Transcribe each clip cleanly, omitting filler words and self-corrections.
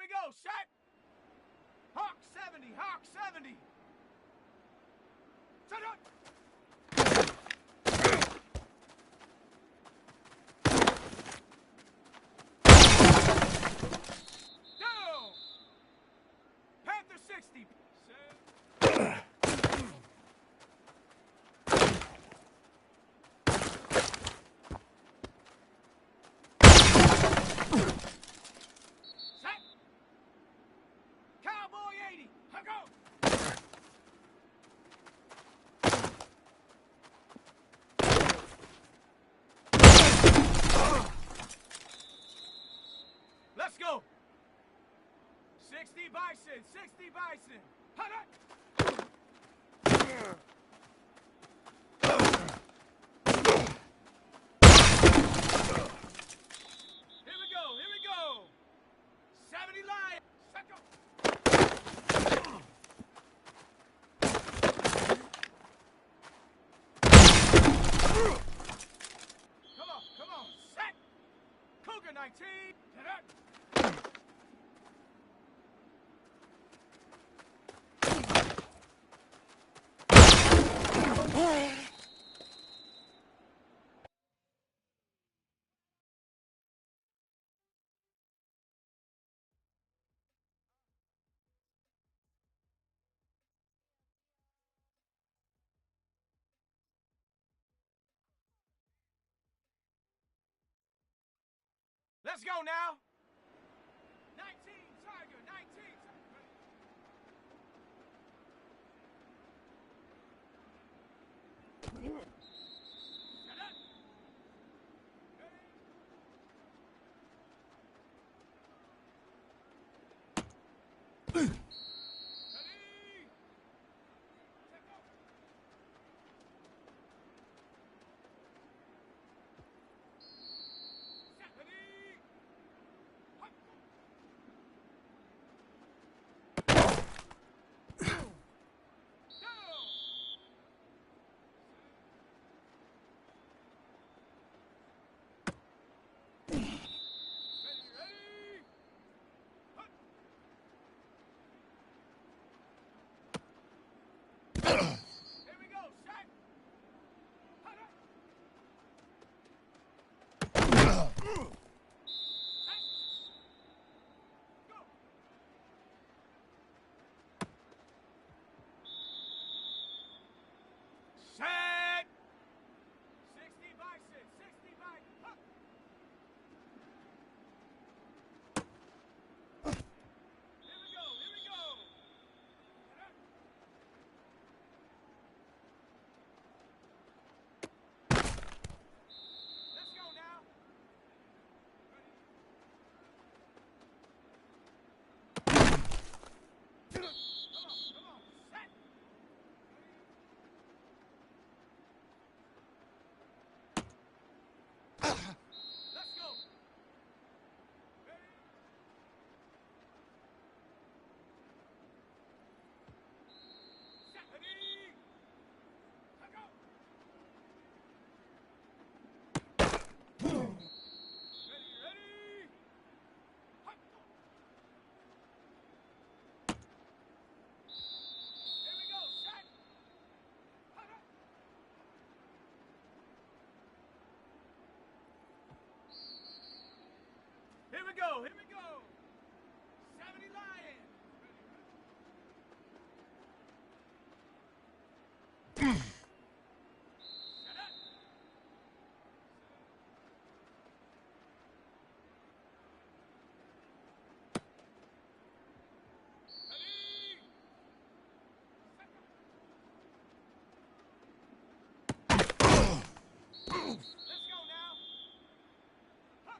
we go. Set. Hawk 70. Hawk 70. Set up. Down. Panther 60. Set. Let's go. 60 Bison, 60 Bison. Hut up. Here we go. 70 Lion. Set go. Come on. Set. Cougar 19. Hit up. Let's go now. 19 Tiger, 19. Set! 60 Bison, 60 Bison. Huh. Here we go. Let's go now. Come on. Set! Let's go. Ready? Set. Ready? Let go. Ready? Hut. Here we go. Set. Hut up. Here we go. 70 Lion. Shut up. Ready? Let's go now. Huh.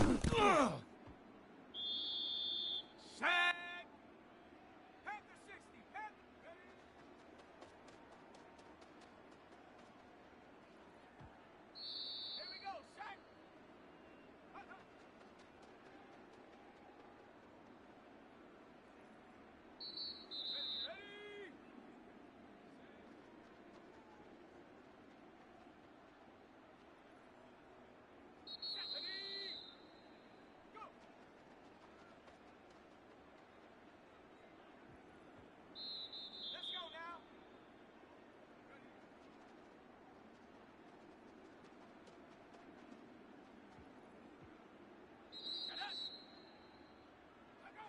Set. Panther 60. Panther. Ready. Here we go. Set. Ready. Set. Ready. Go. Let's go now. Ready. Set up. Let go.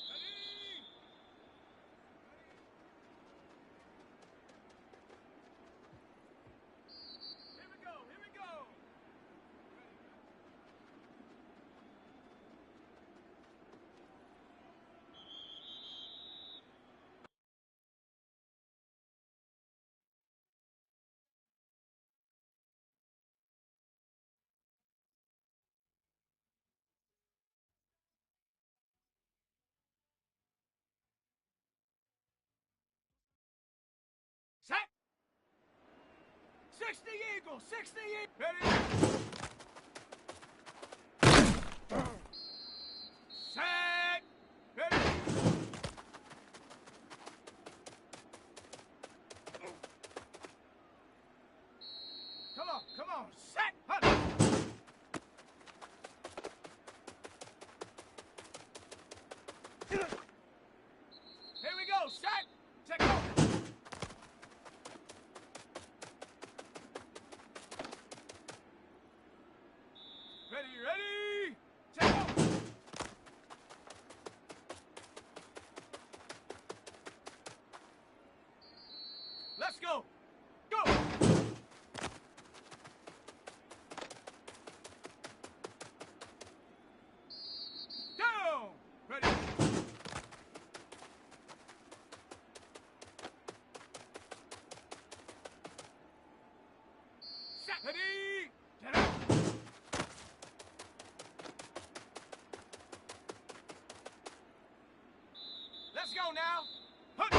Ready. Here we go. Here we go. Set. 60 Eagle. 60 Eagle. Ready. Set. Ready. Come on. Come on. Set. Hunt. Here we go. Set. Take over. Ready, ready. Take over. Let's go. Go. Down. Ready. Set. Ready. Get up. Let's go now. Hunt.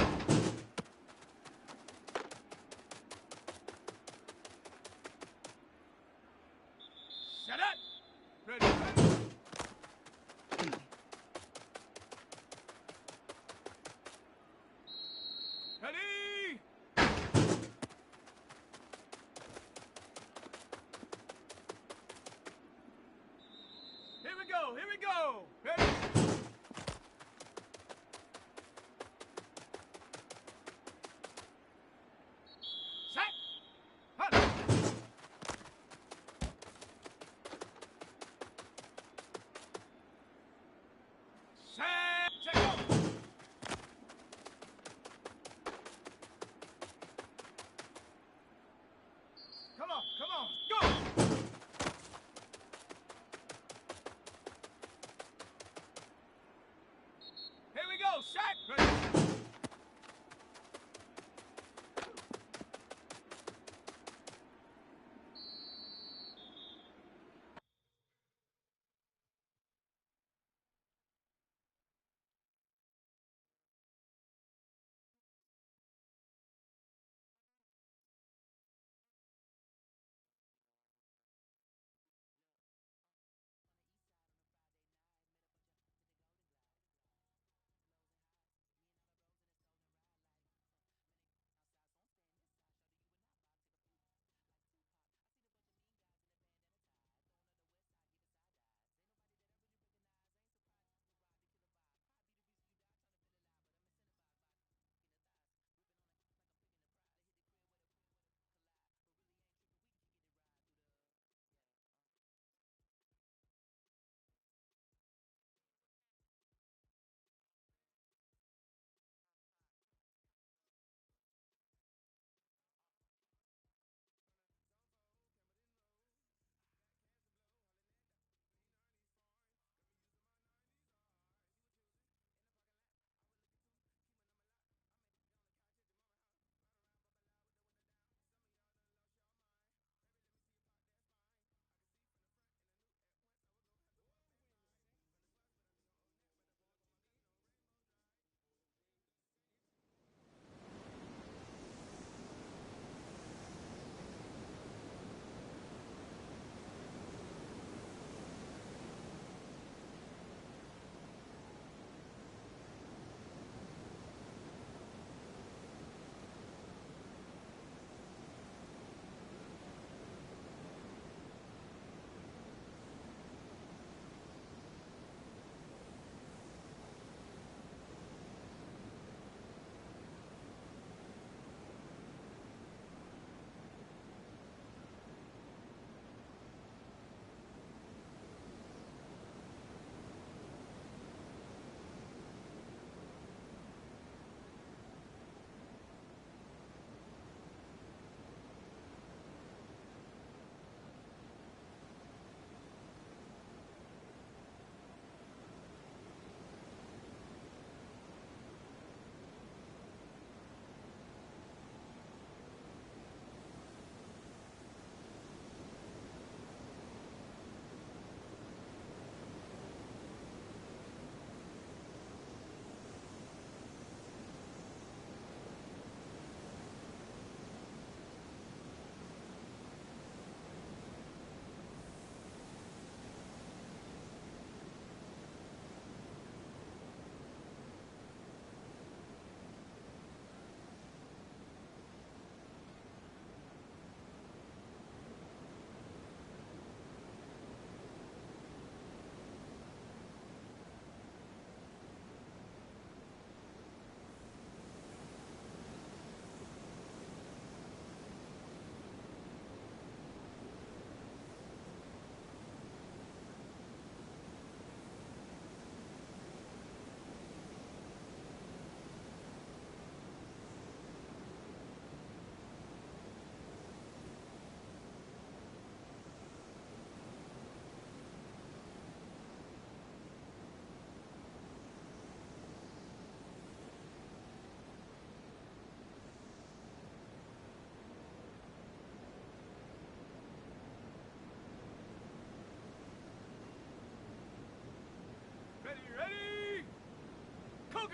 Set up. Ready. Ready. Here we go. Here we go. Ready.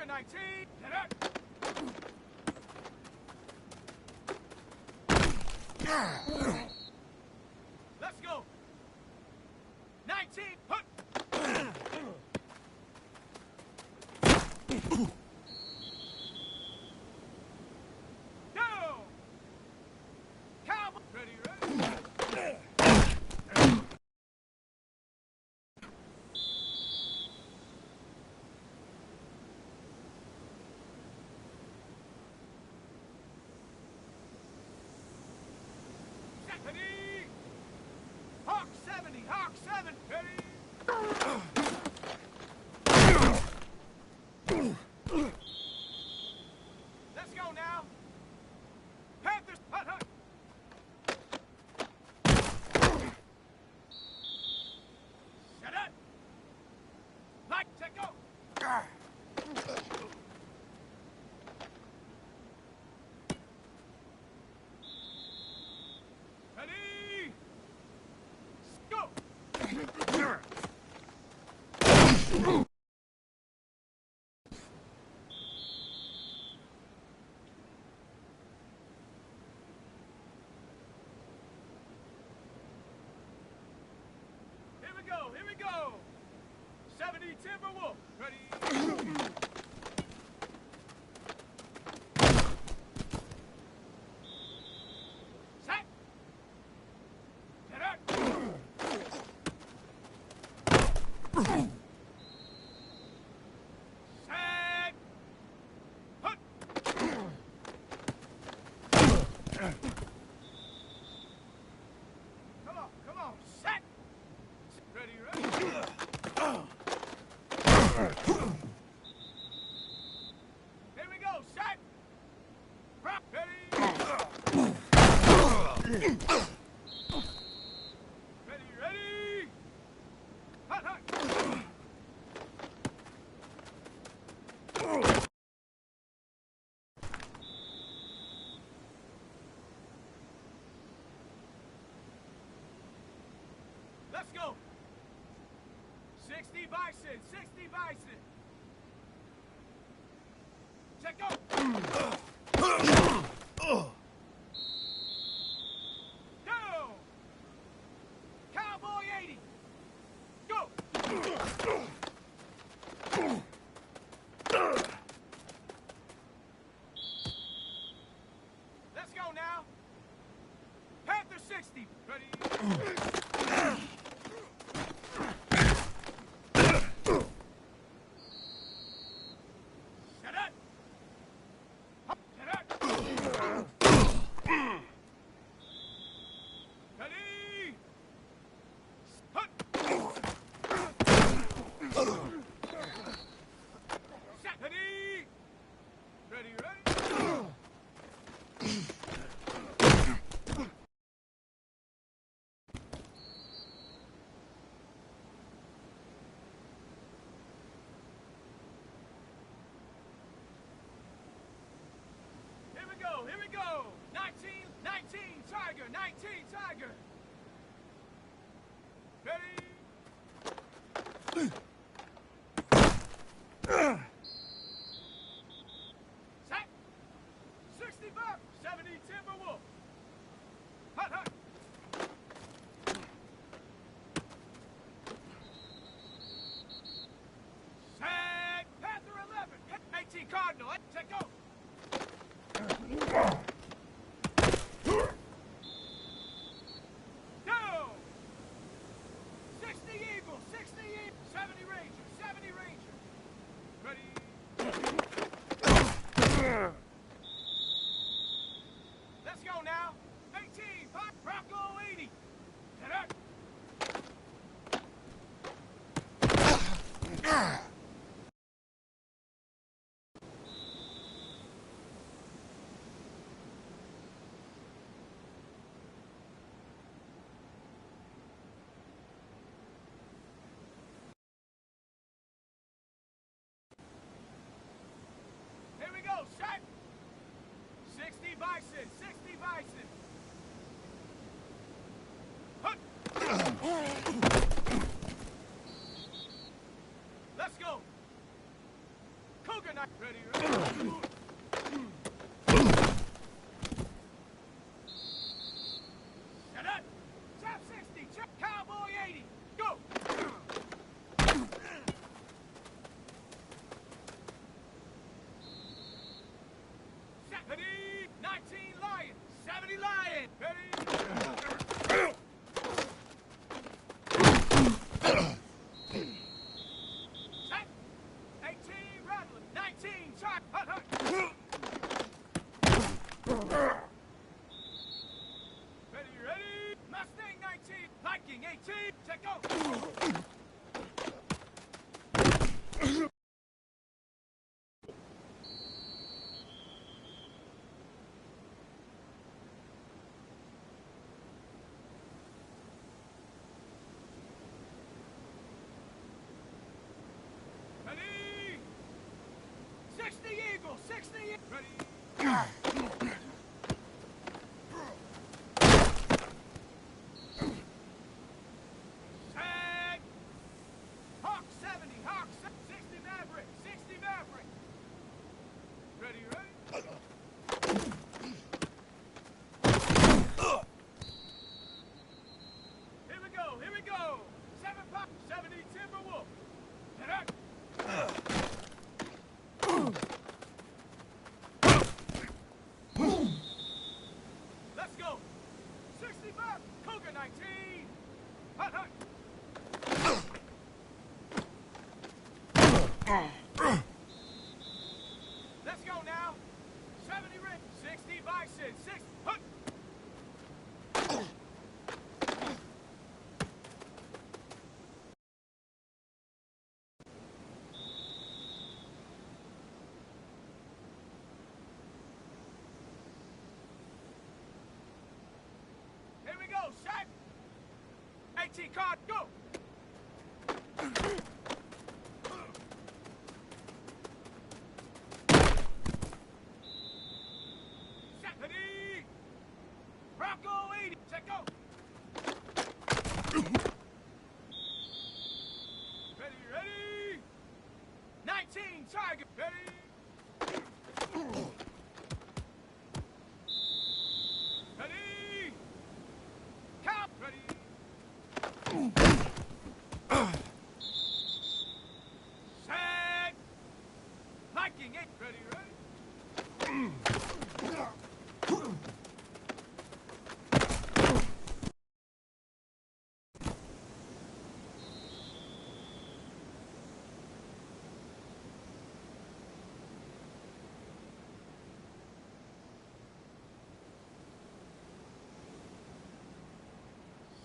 Cougar 19. Get up. Let's go. 19. Hut. Go. Cowboy. Ready, ready. 70! Hawk 70! Hawk 7! Ready? Let's go now! Panthers! Hut, hut! Shut up! Light, check go! Ready? Go! Here we go, here we go! 70 Timberwolf, ready? Set! Get up! Set! Hut! Come on, set! Ready, ready? Here we go, set! Rock, ready? Ready, ready? Hut, hut! Let's go! 60 Bison! 60 Bison! Check go! Go! Cowboy 80! Go! Let's go now! Panther 60! Ready? Shut up! Shut up! Ready? Hut! Set! Ready? Ready, ready? Here we go, here we go! 19 Tiger, 19 Tiger! Ready? Set! 60 buck, 70 Timberwolf! Hut, hut! Set! Panther 11, 18 Cardinal, check go! Go! 60 Eagle, 60 Eagle, 70 Ranger, 70 Ranger. Ready? Let's go now. 18, Bronco 80. Get up. Here we go, set! 60 Bison, 60 Bison! Hut! Let's go! Cougar 9! in. Ready? Set. 18, rattling. 19, track. Hut, hut. Ready, ready. Mustang 19. Viking 18. Check go. Ready? 60 Eagle, 60 Ready? Set. Hawk 70, Hawk 60 Maverick, 60 Maverick. Ready, ready? Here we go. 7 pop, 70 Timberwolf. Get up. Let's go. 65, Cougar 19. Hut, hut. Let's go now. 70 Rick, 60 Bison, 6, hut. Here we go, shot. AT card, go. Ready? Bronco 80, check go. Ready, ready? 19, Tiger, ready? Ready? Count, ready? Set. Viking 8, ready, ready?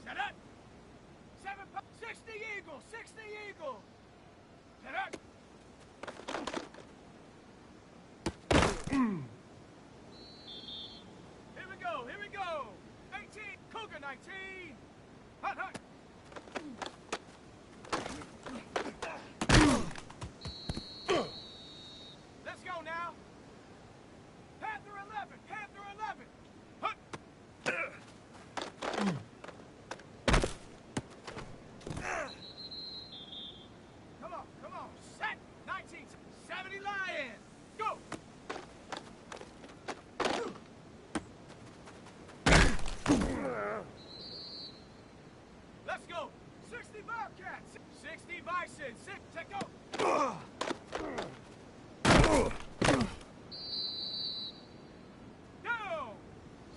Set up. 60 Eagle, 60 Eagle. Set up. Here we go, here we go. 18, Cougar 19. Hut, hut. Let's go now. Panther 11, Panther 11. Hut. Come on, set. 1970 Lion. Go. Let's go. 60 Bobcat, 60 Bison, 6, check go. Down.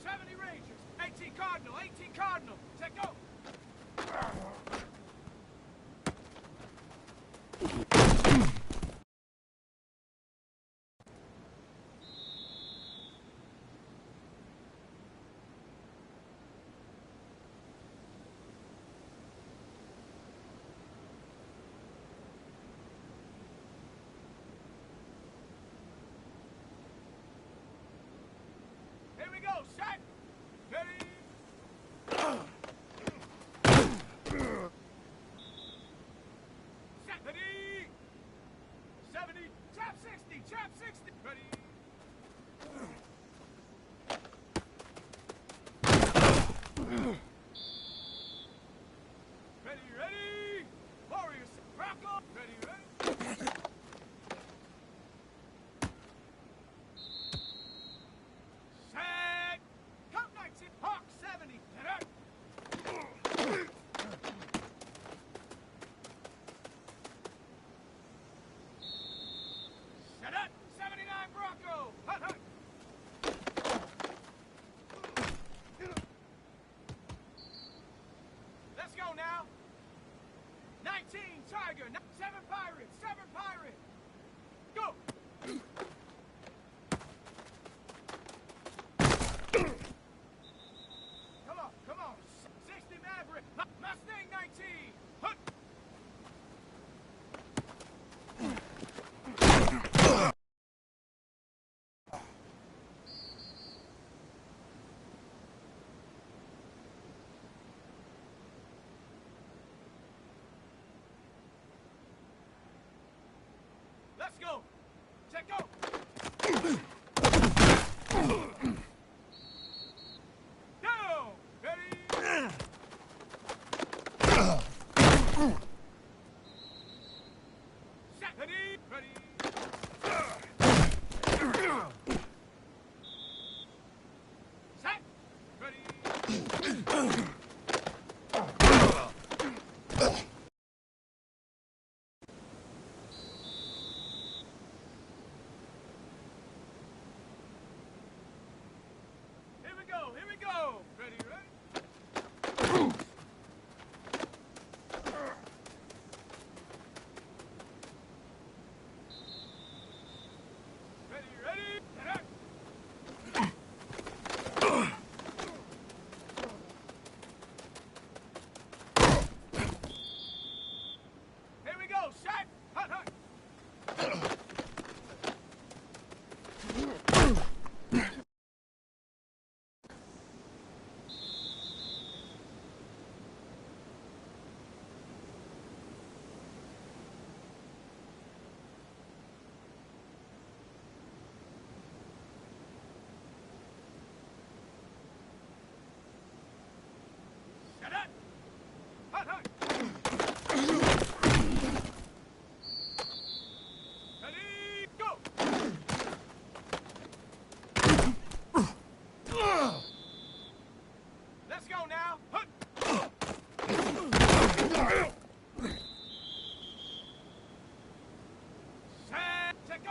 70 Rangers, 18 Cardinal, 18 Cardinal, check go. Here we go, set. Ready? Set, ready? 70, chap 60, chap 60. Ready? Ready, ready? Warriors, Bronco. Ready, ready? Set. Count 19, Hawk 70. Get up. Set up. 79 Let's go. Check go. Down. Ready. Set. Ready. Ready. Set. Ready. Here we go. Here we go. Ready. Ready. Ready. Ready. Set. Here we go. Set. Hut. Hut. Set it. Hut. Hut. Ready. Go. Let's go now. Hut. Set. Check go.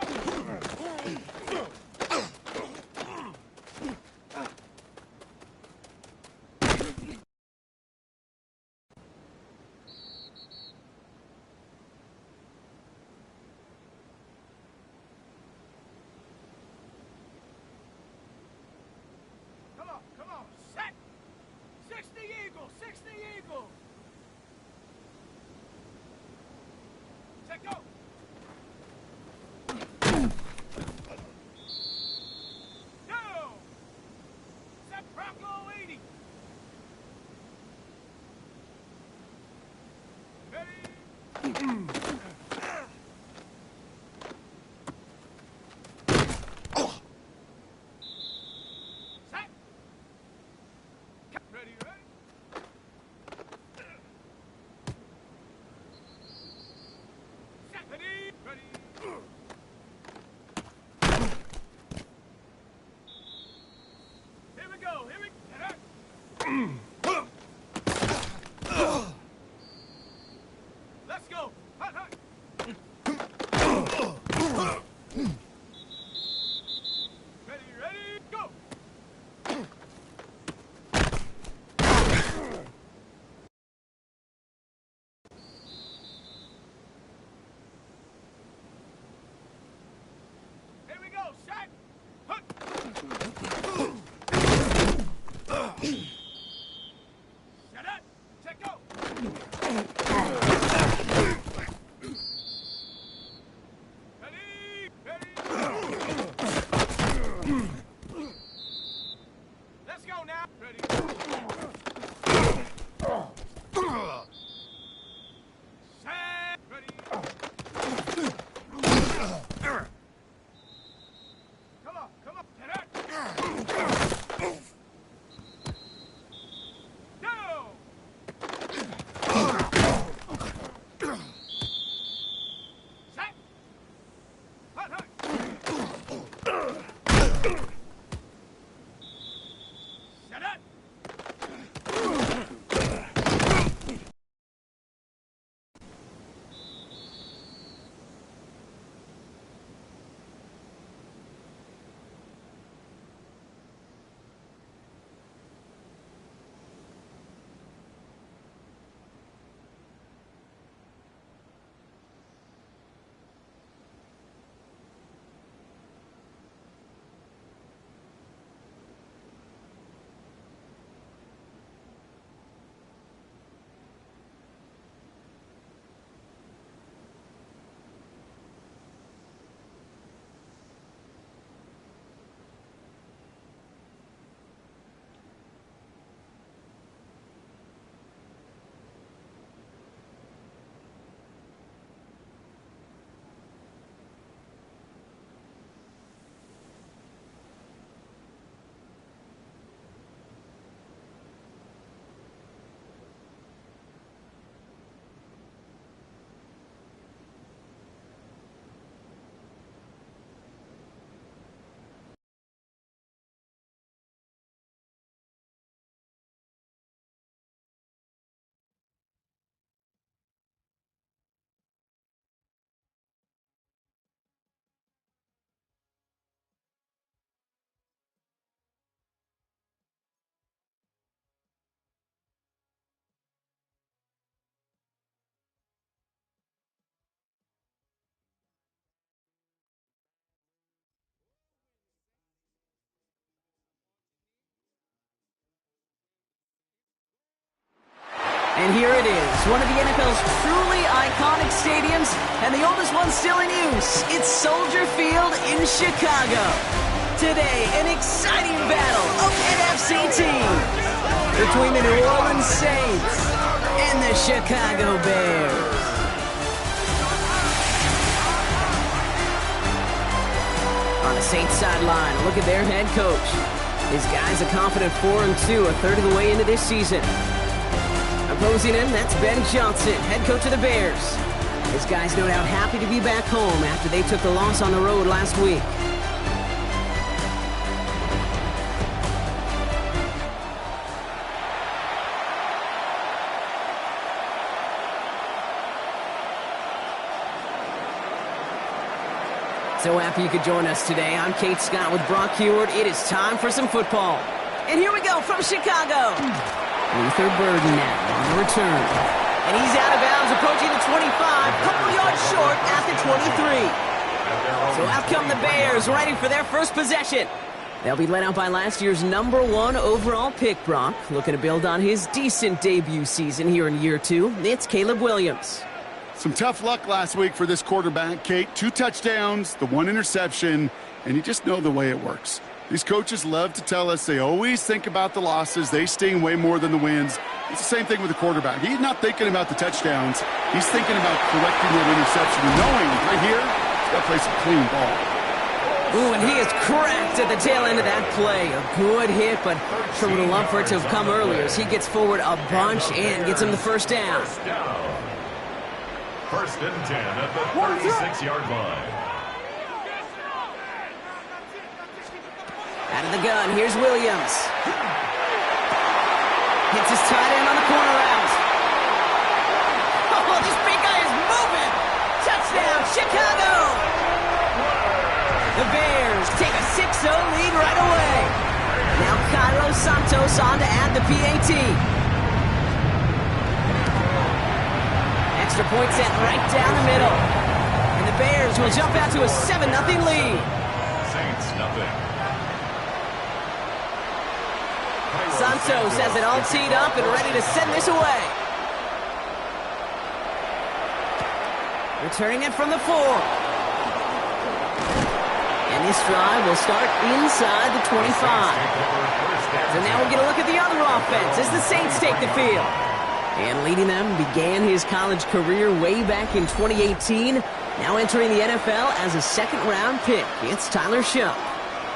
Come on, set! 60 Eagle, 60 Eagle! Set, go! Go! Set Bronco 80! Ready? Set! Ready, ready? Set, ready, ready. Here we go, here we go. Let's go. Hut, hut. Ready, ready, go. Here we go, set! Hut! Set up! Check go! Ready! Ready! Let's go now! Ready! Set! Ready! Come on, get it! Go! Set! Hut, hut! Set it! And here it is, one of the NFL's truly iconic stadiums, and the oldest one still in use. It's Soldier Field in Chicago. Today, an exciting battle of NFC teams between the New Orleans Saints and the Chicago Bears. On the Saints sideline, look at their head coach. His guys a confident 4-2, a third of the way into this season. Opposing him, that's Ben Johnson, head coach of the Bears. His guys no doubt happy to be back home after they took the loss on the road last week. So happy you could join us today. I'm Kate Scott with Brock Heward. It is time for some football. And here we go from Chicago. Luther Burden now on the return. And he's out of bounds, approaching the 25, couple yards short at the 23. So out come the Bears, ready for their first possession. They'll be led out by last year's #1 overall pick, Brock. Looking to build on his decent debut season here in year 2. It's Caleb Williams. Some tough luck last week for this quarterback, Kate. 2 touchdowns, the 1 interception, and you just know the way it works. These coaches love to tell us they always think about the losses. They sting way more than the wins. It's the same thing with the quarterback. He's not thinking about the touchdowns. He's thinking about correcting that interception and knowing right here, he's got to play some clean ball. Ooh, and he is cracked at the tail end of that play. A good hit, but sure would have loved for it to have come earlier as he gets forward a bunch and gets him the first down. First and 10 at the 36-yard line. Out of the gun, here's Williams. Hits his tight end on the corner route. Oh, this big guy is moving. Touchdown, Chicago. The Bears take a 6-0 lead right away. Now Cairo Santos on to add the PAT. Extra point set right down the middle. And the Bears will jump out to a 7-0 lead. Saints nothing. Santos has it all teed up and ready to send this away. Returning it from the 4. And this drive will start inside the 25. So now we'll get a look at the other offense as the Saints take the field. And leading them began his college career way back in 2018. Now entering the NFL as a second-round pick. It's Tyler Shough.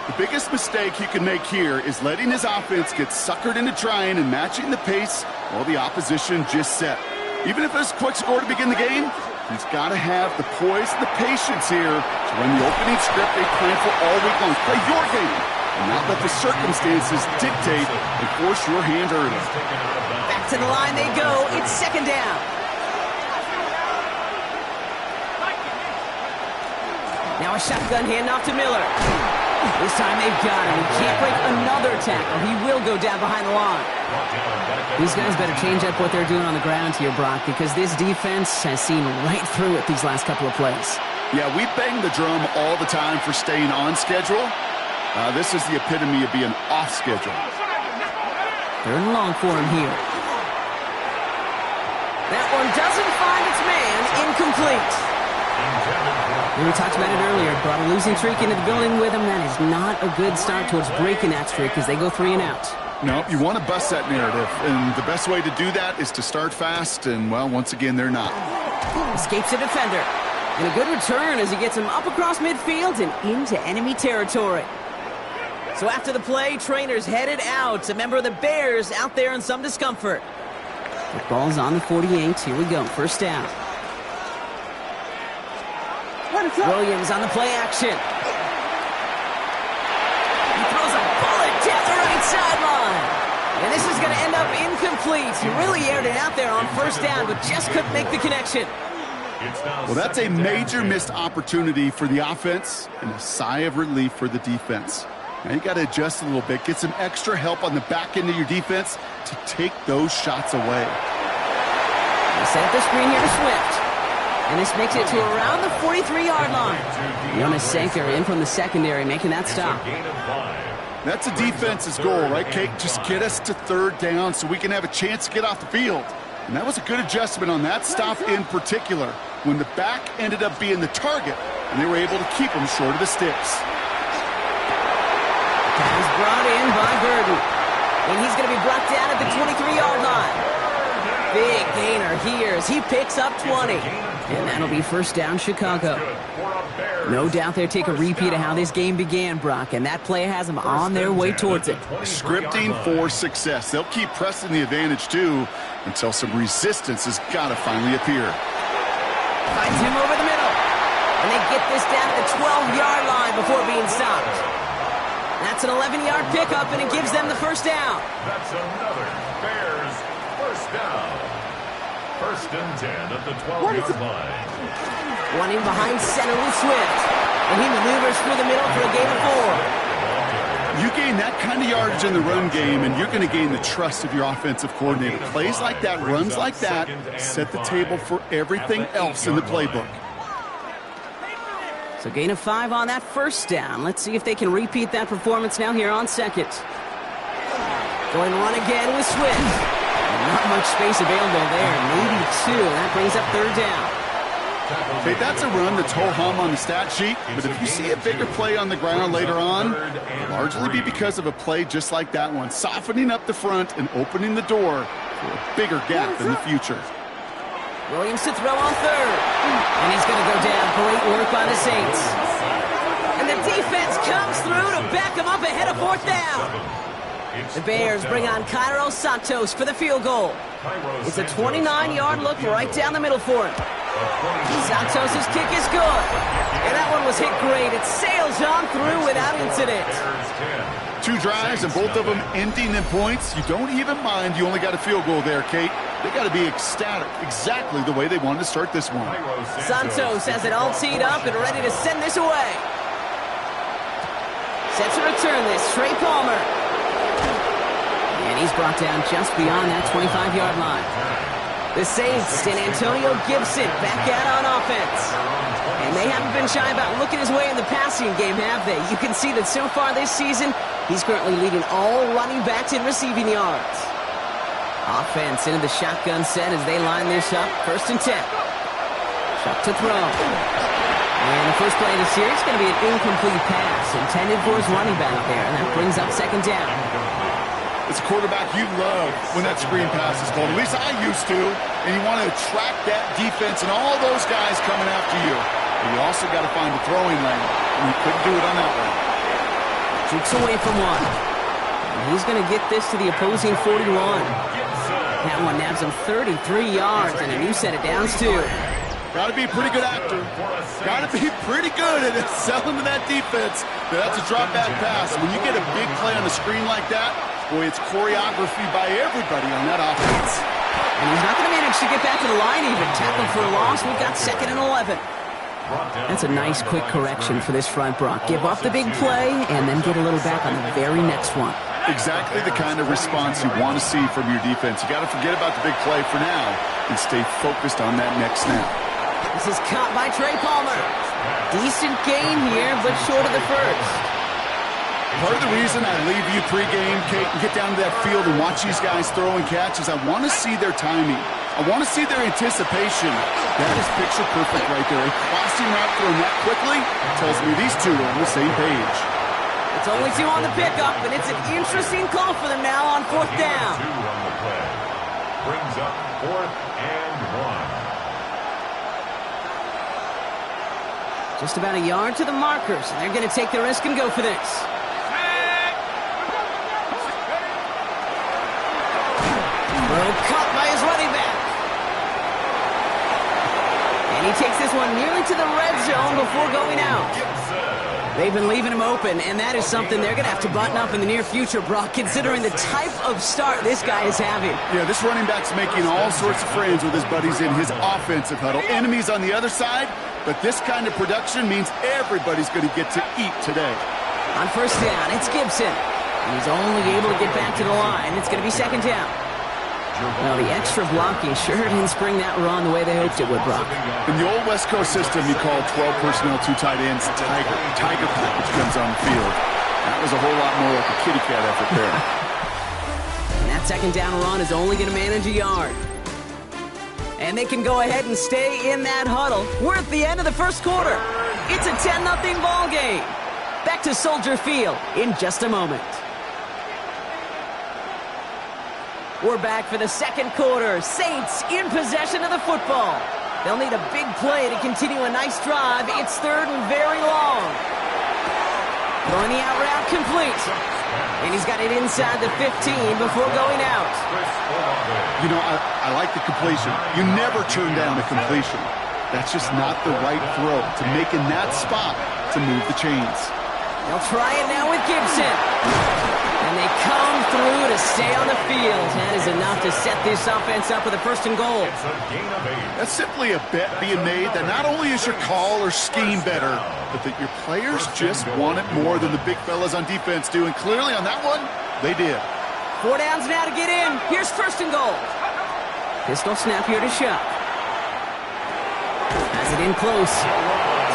The biggest mistake he can make here is letting his offense get suckered into trying and matching the pace while the opposition just set. Even if it's a quick score to begin the game, he's got to have the poise and the patience here to run the opening script they plan for all week long. Play your game and not let the circumstances dictate and force your hand early. Back to the line they go. It's second down. Now a shotgun handoff to Miller. This time they've got him. He can't break another tackle. He will go down behind the line. These guys better change up what they're doing on the ground here, Brock, because this defense has seen right through it these last couple of plays. Yeah, we bang the drum all the time for staying on schedule. This is the epitome of being off schedule. Third and long for him here. That one doesn't find its man. Incomplete. We talked about it earlier. Brought a losing streak into the building with him. That is not a good start towards breaking that streak as they go 3 and out. No, you want to bust that narrative. And the best way to do that is to start fast. And, well, once again, they're not. Escapes a defender. And a good return as he gets him up across midfield and into enemy territory. So after the play, trainers headed out. A member of the Bears out there in some discomfort. The ball's on the 48. Here we go. First down. Williams on the play action. He throws a bullet down the right sideline. And this is going to end up incomplete. He really aired it out there on first down, but just couldn't make the connection. Well, that's a major missed opportunity for the offense and a sigh of relief for the defense. Now you got to adjust a little bit, get some extra help on the back end of your defense to take those shots away. They set up the screen here to Swift. And this makes it to around the 43-yard line. Jonas Sanker in from the secondary, making that stop. That's a defense's goal, right, Kate? Just get us to third down so we can have a chance to get off the field. And that was a good adjustment on that stop in particular, when the back ended up being the target, and they were able to keep him short of the sticks. That is brought in by Burden. And he's going to be brought down at the 23-yard line. Big gainer here as he picks up 20. And that'll be first down, Chicago. No doubt they'll take a repeat of how this game began, Brock, and that play has them on their way towards it. Scripting for success. They'll keep pressing the advantage, too, until some resistance has got to finally appear. Finds him over the middle. And they get this down to the 12-yard line before being stopped. That's an 11-yard pickup, and it gives them the first down. That's another Bears first down. First and 10 at the 12-yard line. Running behind center with Swift. And he maneuvers through the middle for a gain of 4. You gain that kind of yardage in the run game, and you're going to gain the trust of your offensive coordinator. Plays like that, runs like that, set the table for everything else in the playbook. So gain of 5 on that first down. Let's see if they can repeat that performance now here on second. Going to run again with Swift. Not much space available there. Maybe 2. That brings up third down. Okay, that's a run that's ho-hum on the stat sheet, but if you see a bigger play on the ground later on, it'll largely be because of a play just like that one, softening up the front and opening the door for a bigger gap in the future. Williams to throw on third. And he's going to go down. Great work by the Saints. And the defense comes through to back him up ahead of fourth down. The Bears bring on Cairo Santos for the field goal. It's a 29-yard look right down the middle for him. Santos' kick is good. And that one was hit great. It sails on through without incident. 2 drives and both of them ending in points. You don't even mind you only got a field goal there, Kate. They got to be ecstatic, exactly the way they wanted to start this one. Santos has it all teed up and ready to send this away. Set to return this, Trey Palmer. And he's brought down just beyond that 25-yard line. The Saints and Antonio Gibson back out on offense. And they haven't been shy about looking his way in the passing game, have they? You can see that so far this season, he's currently leading all running backs in receiving yards. Offense into the shotgun set as they line this up. First and 10. Chuck to throw. And the first play of the series is going to be an incomplete pass intended for his running back there. And that brings up second down. As a quarterback, you love when that screen pass is called. At least I used to. And you want to attract that defense and all those guys coming after you. But you also got to find the throwing lane. And you couldn't do it on that one. Jukes away from one. And he's going to get this to the opposing 41. That one nabs him 33 yards and a new set of downs, too. Got to be a pretty good actor. Got to be pretty good at selling to that defense. That's a drop-back pass. When you get a big play on the screen like that, boy, it's choreography by everybody on that offense. And he's not going to manage to get back to the line even. Tackled for a loss. We've got second and 11. That's a nice quick correction for this front, Brock. Give up the big play and then get a little back on the very next one. Exactly the kind of response you want to see from your defense. You got to forget about the big play for now and stay focused on that next snap. This is caught by Trey Palmer. Decent gain here, but short of the first. Part of the reason I leave you pregame, Kate, and get down to that field and watch these guys throw and catch is I want to see their timing. I want to see their anticipation. That is picture perfect right there. A crossing route thrown that quickly tells me these two are on the same page. It's only 2 on the pickup, and it's an interesting call for them now on fourth down. 2 on the play. Brings up 4th and 1. Just about a yard to the markers, and they're going to take the risk and go for this. Throw caught by his running back. And he takes this one nearly to the red zone before going out. They've been leaving him open, and that is something they're going to have to button up in the near future, Brock, considering the type of start this guy is having. Yeah, this running back's making all sorts of friends with his buddies in his offensive huddle. Enemies on the other side, but this kind of production means everybody's going to get to eat today. On first down, it's Gibson. He's only able to get back to the line. It's going to be second down. Well, the extra blocking sure didn't spring that run the way they hoped it would, Brock. In the old West Coast system, you call 12 personnel, 2 tight ends, Tiger. Tiger package comes on the field. That was a whole lot more like a kitty cat effort there. And that second down run is only going to manage a yard. And they can go ahead and stay in that huddle. We're at the end of the first quarter. It's a 10-0 ball game. Back to Soldier Field in just a moment. We're back for the second quarter. Saints in possession of the football. They'll need a big play to continue a nice drive. It's third and very long. Throwing the out route complete. And he's got it inside the 15 before going out. You know, I like the completion. You never turn down a completion. That's just not the right throw to make in that spot to move the chains. They'll try it now with Gibson. And they come through to stay on the field. That is enough to set this offense up with a first and goal. It's a gain of 8. That's simply a bet being made that not only is your call or scheme better, but that your players just want it more than the big fellas on defense do. And clearly on that one, they did. 4 downs now to get in. Here's first and goal. Pistol snap here to Shuck. Has it in close.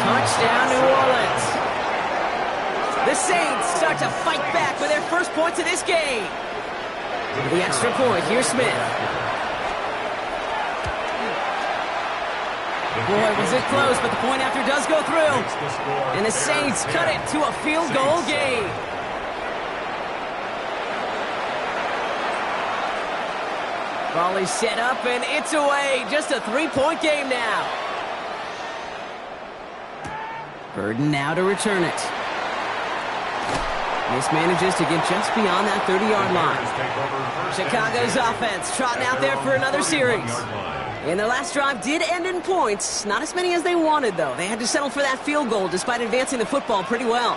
Touchdown, New Orleans. The Saints start to fight back with their first points of this game. For the extra point, here's Smith. Boy, was it close, but the point after does go through. And the Saints cut it to a field goal game. Ball is set up, and it's away. Just a 3-point game now. Burden now to return it. Mismanages to get just beyond that 30-yard line. Chicago's offense trotting out there for another series. And their last drive did end in points. Not as many as they wanted, though. They had to settle for that field goal despite advancing the football pretty well.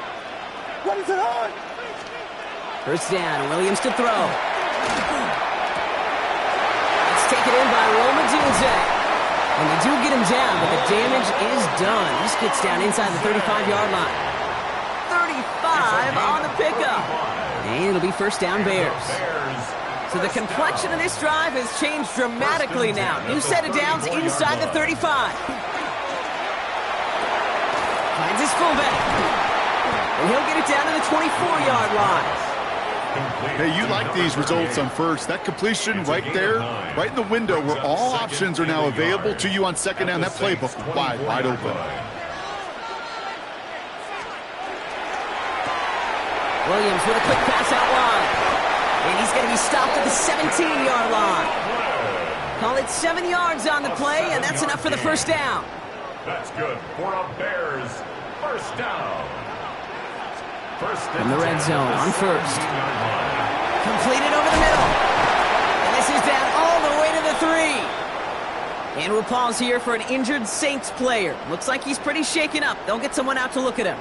What is it on? First down, Williams to throw. It's taken in by Rome Odunze. And they do get him down, but the damage is done. This gets down inside the 35-yard line. 35 on the pickup. And it'll be first down Bears. So the complexion of this drive has changed dramatically now. New set of downs inside the 35. Finds his fullback. And he'll get it down to the 24-yard line. Hey, you like these results on first. That completion right there, right in the window where all options are now available to you on second down. That playbook wide open. Williams with a quick pass out wide. And he's going to be stopped at the 17-yard line. Call it 7 yards on the play, and that's enough for the first down. That's good for a Bears first down. In the red zone on first. Completed over the middle. And this is down all the way to the 3. And we'll pause here for an injured Saints player. Looks like he's pretty shaken up. They'll get someone out to look at him.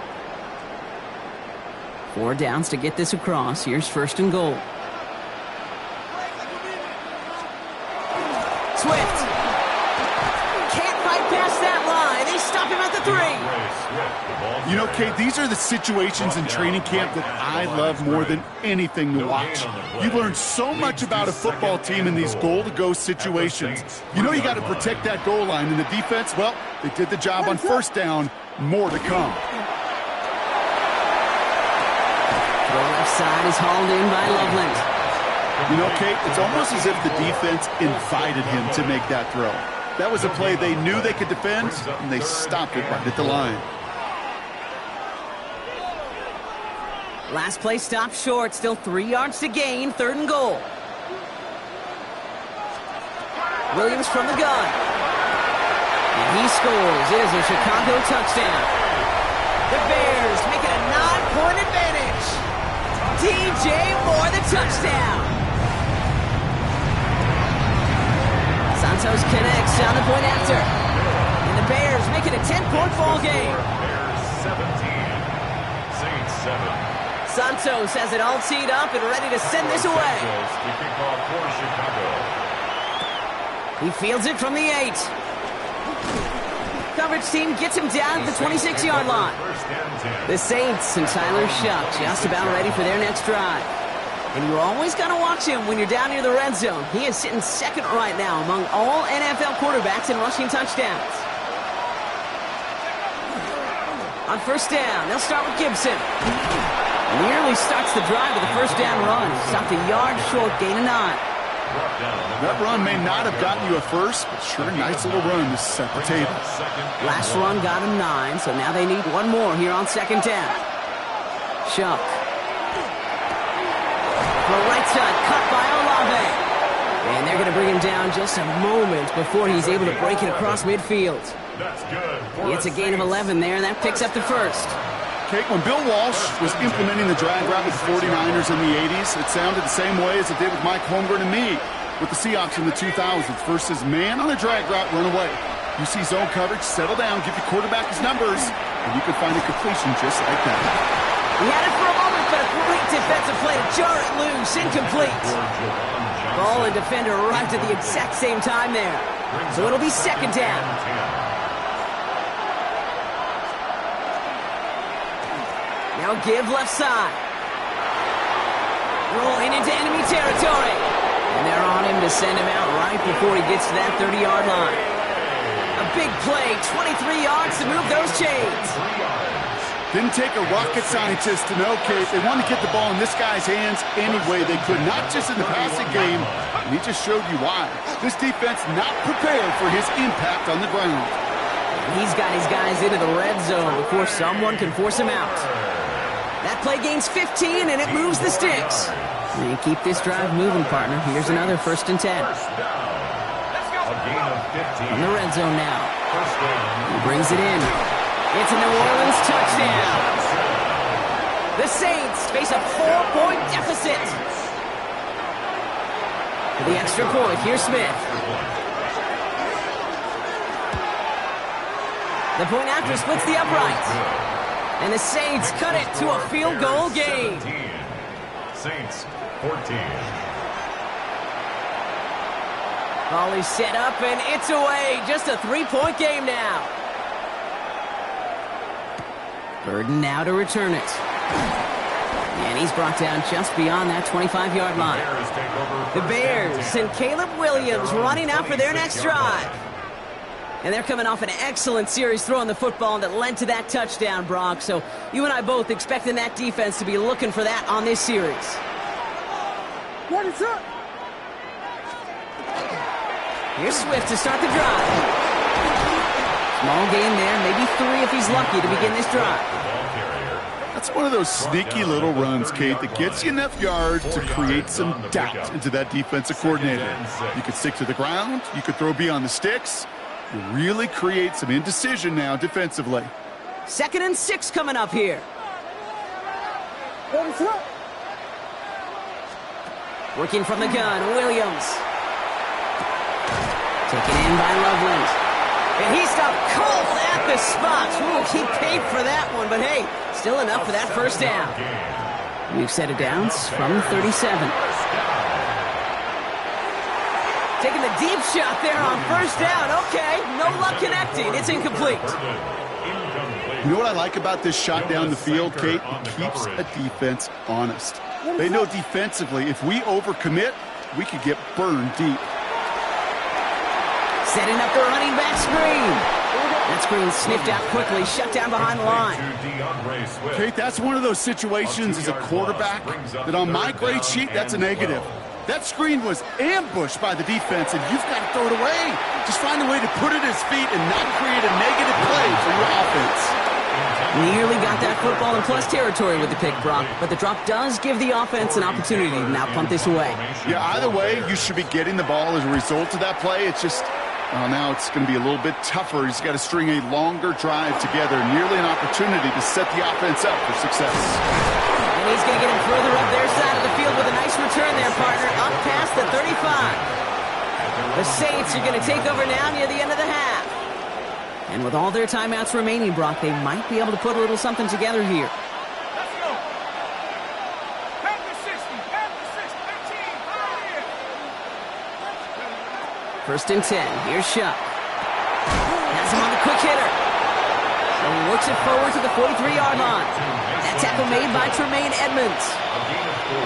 4 downs to get this across. Here's first and goal. Swift. Can't fight past that line. They stop him at the 3. You know, Kate, these are the situations in training camp that I love more than anything to watch. You learn so much about a football team in these goal-to-go situations. You know you got to protect that goal line, and the defense, well, they did the job on first down. More to come. The left side is hauled in by Loveland. You know, Kate, it's almost as if the defense invited him to make that throw. That was a play they knew they could defend, and they stopped it right at the line. Last play stopped short. Still 3 yards to gain. Third and goal. Williams from the gun. And he scores. It is a Chicago touchdown. The Bears make it a 9-point advantage. DJ Moore the touchdown. Santos connects on the point after. And the Bears make it a 10-point ball game. Bears 17, Saints 7. Santos has it all teed up and ready to send this away. He fields it from the 8. Coverage team gets him down to the 26-yard line. The Saints and Tyler Shuck just about ready for their next drive. And you always got to watch him when you're down near the red zone. He is sitting second right now among all NFL quarterbacks in rushing touchdowns. On first down, they'll start with Gibson. Nearly starts the drive with a first down run. Stopped a yard short, gain of 9. That run may not have gotten you a first, but sure, nice little run to set the table. Last run got him 9, so now they need one more here on second down. Shuck. The right side, cut by Olave. And they're going to bring him down just a moment before he's able to break it across midfield. That's good. It's a gain of 11 there, and that picks up the first. Kate, when Bill Walsh was implementing the drag route with 49ers in the 80s, it sounded the same way as it did with Mike Holmgren and me with the Seahawks in the 2000s versus man on a drag route, run away. You see zone coverage, settle down, give your quarterback his numbers, and you can find a completion just like that. He had it for a moment, but a great defensive play to jar it loose, incomplete. Ball and defender arrived at the exact same time there. So it'll be second down. Now give left side. Rolling into enemy territory. And they're on him to send him out right before he gets to that 30-yard line. A big play, 23 yards to move those chains. Didn't take a rocket scientist to know, Kate. They wanted to get the ball in this guy's hands any way they could, not just in the passing game, and he just showed you why. This defense not prepared for his impact on the ground. He's got his guys into the red zone before someone can force him out. That play gains 15, and it moves the sticks. And you keep this drive moving, partner. Here's another 1st and 10. Let's go. A gain of 15. On the red zone now. First down. He brings it in. It's a New Orleans touchdown. The Saints face a 4-point deficit. For the extra point, here's Smith. The point after splits the upright. And the Saints cut it to a field goal game. Saints 14. Ball is set up, and it's away. Just a 3-point game now. Burden now to return it. And he's brought down just beyond that 25-yard line. The Bears and Caleb Williams running out for their next drive. And they're coming off an excellent series throwing the football that led to that touchdown, Brock. So you and I both expecting that defense to be looking for that on this series. What is up? Here's Swift to start the drive. Small gain there, maybe 3 if he's lucky to begin this drive. That's one of those sneaky little runs, Kate, that gets you enough yards to create some doubt into that defensive coordinator. You could stick to the ground, you could throw beyond the sticks. You really create some indecision now defensively. 2nd and 6 coming up here. What is up? Working from the gun, Williams. Taken in by Loveland. And he stopped cold at the spot. Ooh, he paid for that one, but hey, still enough for that first down. We've set it down from 37. Taking the deep shot there on first down. Okay, no luck connecting. It's incomplete. You know what I like about this shot down the field, Kate? It keeps a defense honest. They know defensively, if we overcommit, we could get burned deep. Setting up the running back screen. That screen sniffed out quickly, shut down behind the line. Kate, that's one of those situations as a quarterback that on my grade sheet, that's a negative. That screen was ambushed by the defense, and you've got to throw it away. Just find a way to put it at his feet and not create a negative play for your offense. Nearly got that football in plus territory with the pick, Brock, but the drop does give the offense an opportunity to now punt this away. Yeah, either way, you should be getting the ball as a result of that play. It's just, well, now it's going to be a little bit tougher. He's got to string a longer drive together, nearly an opportunity to set the offense up for success. And he's going to get him further up their side of the field with a nice return there, partner, up past the 35. The Saints are going to take over now near the end of the half. And with all their timeouts remaining, Brock, they might be able to put a little something together here. Let's go. Back to 60. Back to 60. 15. Fire in. 1st and 10. Here's Shuck. Has him on the quick hitter. And works it forward to the 43-yard line. That tackle made by Tremaine Edmonds. A gain of 4.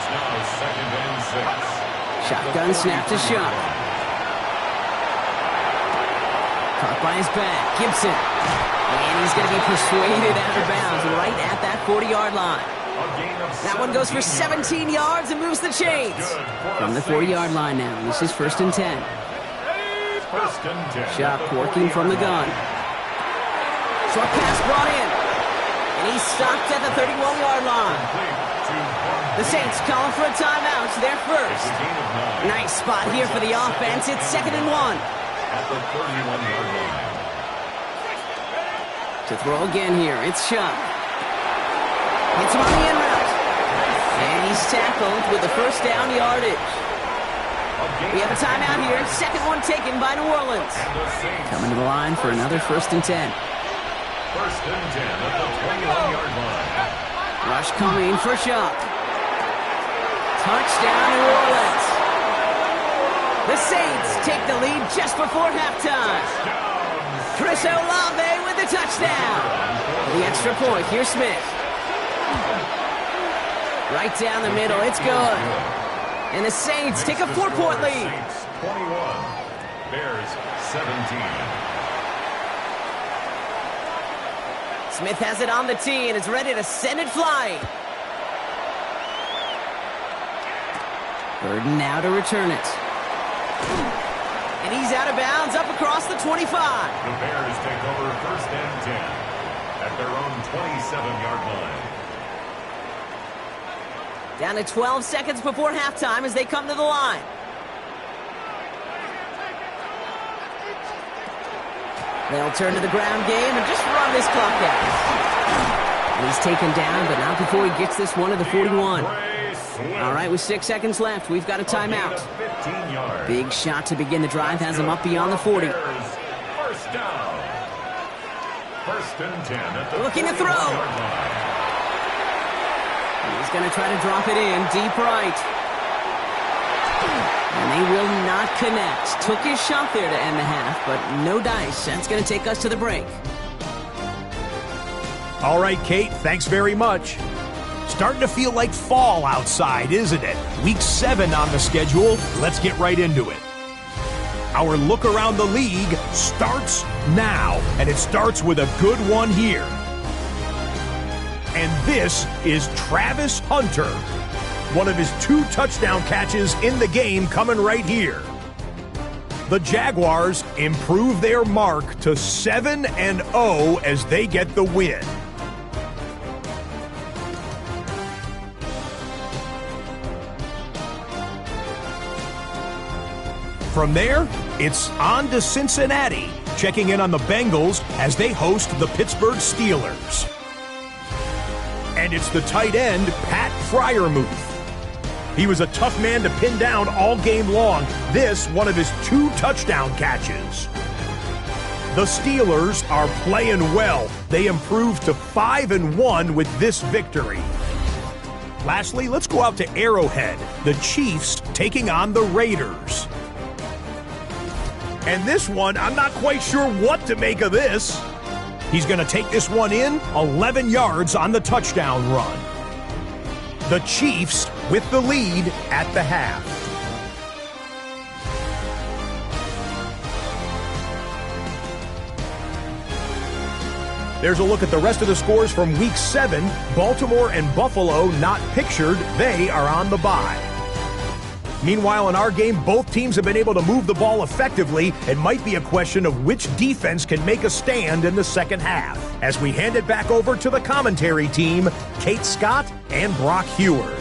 It's now 2nd and 6. Shotgun snap to Shuck. Caught by his back. Gibson. And he's going to be persuaded out of bounds right at that 40-yard line. That one goes for 17 yards and moves the chains. From the 40-yard line now, this is 1st and 10. First and 10. Shock working from the gun. Short pass brought in. And he's stopped at the 31-yard line. The Saints calling for a timeout. They're first. Nice spot here for the offense. It's 2nd and 1. At the 31-yard line. To throw again here, it's Shock. Hits him on the in route. And he's tackled with the first down yardage. We have a timeout here. Second one taken by New Orleans. Coming to the line for another 1st and 10. First and 10 at the 21-yard line. Rush coming for Shock. Touchdown, New Orleans. The Saints take the lead just before halftime. Chris Olave with the touchdown. The extra point. Here's Smith. Right down the middle. It's good. And the Saints take a 4-point lead. Saints 21, Bears 17. Smith has it on the tee and is ready to send it flying. Burden now to return it. And he's out of bounds up across the 25. The Bears take over 1st and 10 at their own 27-yard line. Down to 12 seconds before halftime as they come to the line. They'll turn to the ground game and just run this clock out. And he's taken down, but not before he gets this one to the 41. All right, with 6 seconds left, we've got a timeout. Big shot to begin the drive has him up beyond the 40. First down. 1st and 10 at the Looking to throw. 41-yard line. He's going to try to drop it in deep right. And they will not connect. Took his shot there to end the half, but no dice. That's going to take us to the break. All right, Kate, thanks very much. Starting to feel like fall outside, isn't it? Week 7 on the schedule. Let's get right into it. Our look around the league starts now, and it starts with a good one here. And this is Travis Hunter. One of his 2 touchdown catches in the game coming right here. The Jaguars improve their mark to 7-0 as they get the win. From there, it's on to Cincinnati, checking in on the Bengals as they host the Pittsburgh Steelers. And it's the tight end, Pat Freiermuth. He was a tough man to pin down all game long. This, one of his 2 touchdown catches. The Steelers are playing well. They improved to 5-1 with this victory. Lastly, let's go out to Arrowhead. The Chiefs taking on the Raiders. And this one, I'm not quite sure what to make of this. He's going to take this one in, 11 yards on the touchdown run. The Chiefs with the lead at the half. There's a look at the rest of the scores from Week 7. Baltimore and Buffalo not pictured. They are on the bye. Meanwhile, in our game, both teams have been able to move the ball effectively. It might be a question of which defense can make a stand in the second half. As we hand it back over to the commentary team, Kate Scott and Brock Heward.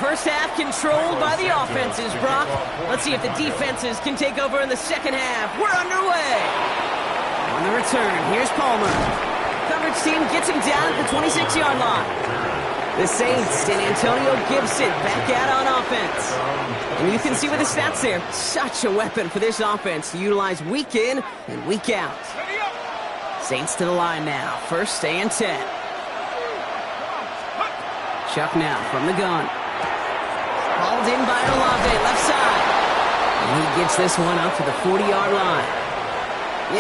First half controlled by the offenses, Brock. Let's see if the defenses can take over in the second half. We're underway. On the return, here's Palmer. Coverage team gets him down at the 26-yard line. The Saints and Antonio Gibson back out on offense. And you can see with the stats there, such a weapon for this offense to utilize week in and week out. Saints to the line now, 1st and 10. Chuck now from the gun. Hauled in by Olave, left side. And he gets this one up to the 40-yard line.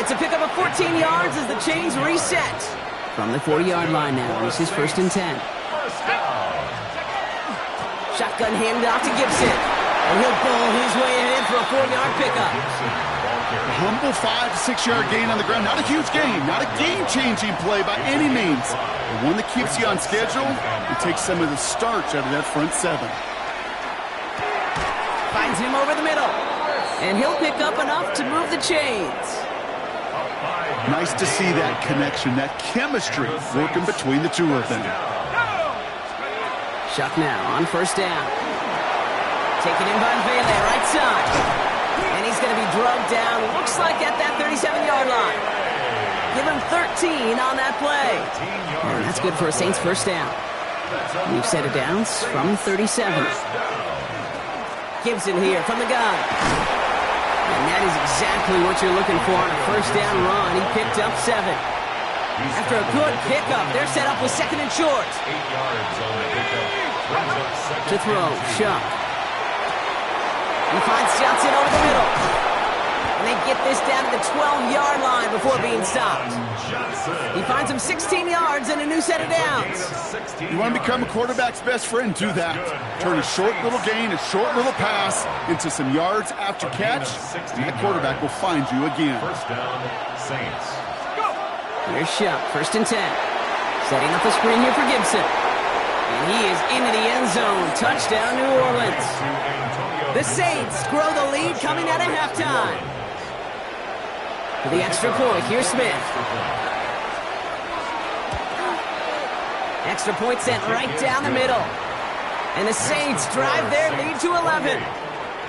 It's a pickup of 14 yards as the chains reset. From the 40-yard line now, this is 1st and 10. First down. Shotgun handoff to Gibson. And he'll bowl his way ahead for a 4-yard pickup. A humble 5 to 6 yard gain on the ground. Not a huge gain, not a game-changing play by any means. But one that keeps you on schedule and takes some of the starch out of that front 7. Finds him over the middle. And he'll pick up enough to move the chains. Nice to see that connection, that chemistry working between the two of them. Shuck now on 1st down. Taken in by Vele, right side. And he's going to be drugged down, looks like at that 37-yard line. Give him 13 on that play. And that's good for a Saints 1st down. We've set it down from 37. Gibson here from the gun. And that is exactly what you're looking for on a 1st down run. He picked up 7. After a good pickup, they're set up with 2nd and short. 8 yards on the pickup. Brings up 2nd. To throw, Shuck. He finds Johnson over the middle. And they get this down to the 12-yard line before being stopped. He finds him 16 yards and a new set of downs. You want to become a quarterback's best friend? Do that. Turn a short little gain, a short little pass into some yards after catch, and that quarterback will find you again. First down, Saints. Here's Shuck, 1st and 10. Setting up a screen here for Gibson. And he is into the end zone. Touchdown, New Orleans. The Saints grow the lead coming out of halftime. For the extra point, here's Smith. Extra point sent right down the middle. And the Saints drive their lead to 11.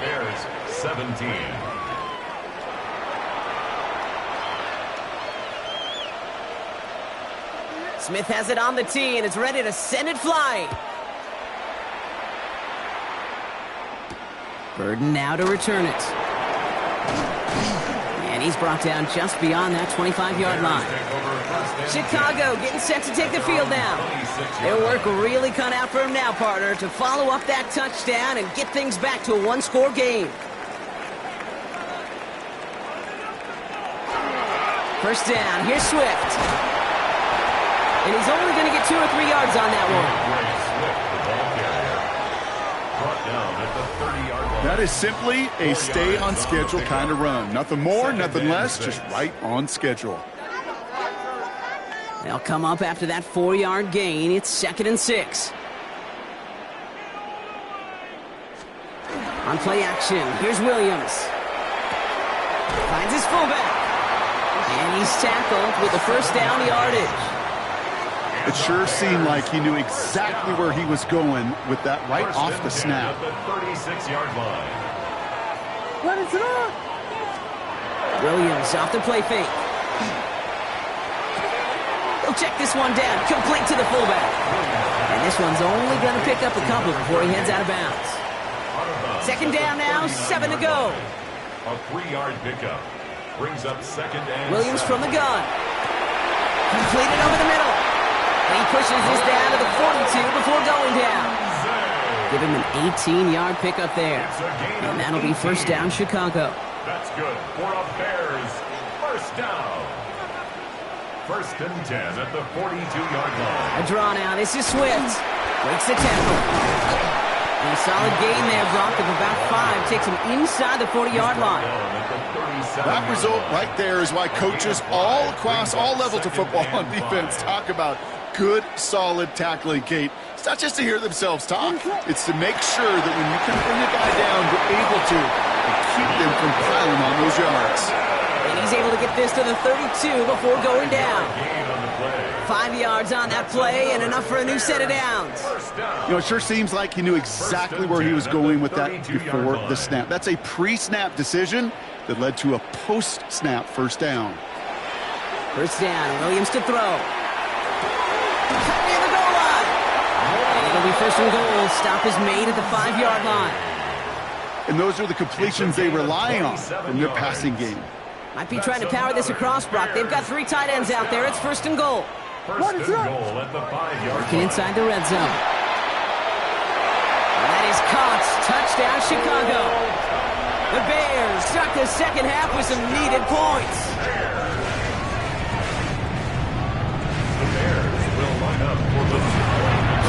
Bears 17. Smith has it on the tee and is ready to send it flying. Burden now to return it. And he's brought down just beyond that 25-yard line. Chicago getting set to take the field now. Their work really cut out for him now, partner, to follow up that touchdown and get things back to a one-score game. 1st down, here's Swift. And he's only going to get 2 or 3 yards on that one. That is simply a stay-on-schedule kind of run. Nothing more, nothing less, just right on schedule. They'll come up after that 4-yard gain. It's 2nd and 6. On play action, here's Williams. Finds his fullback. And he's tackled with the 1st down yardage. It sure seemed like he knew exactly where he was going with that right off the snap. The 36-yard line. What is it on? Williams off the play fake. He'll check this one down, complete to the fullback. And this one's only going to pick up a couple before he heads out of bounds. 2nd down now, 7 to go. A 3-yard pickup. Brings up 2nd and Williams 7. from the gun. Completed over the middle. And he pushes this down to the 42 before going down. Give him an 18-yard pickup there. And that'll be 1st down, Chicago. That's good for a Bears 1st down. 1st and 10 at the 42-yard line. A draw now. This is Swift. Breaks the tackle. And a solid gain there, Brock, of about 5. Takes him inside the 40-yard line. That result right there is why coaches all across all levels of football and defense talk about good, solid tackling, Kate. It's not just to hear themselves talk. It's to make sure that when you can bring a guy down, you're able to keep them from piling on those yards. And he's able to get this to the 32 before going down. 5 yards on that play and enough for a new set of downs. You know, it sure seems like he knew exactly where he was going with that before the snap. That's a pre-snap decision that led to a post-snap 1st down. 1st down, Williams to throw. Near the goal line. And it'll be 1st and goal. Stop is made at the 5-yard line. And those are the completions they rely on from their passing game. Might be trying to power this across, Brock. They've got 3 tight ends out there. It's 1st and goal. What is up? Goal at the 5-yard Working line. inside the red zone. And that is caught. Touchdown, Chicago. The Bears start the second half with some needed points. The Bears will line up for the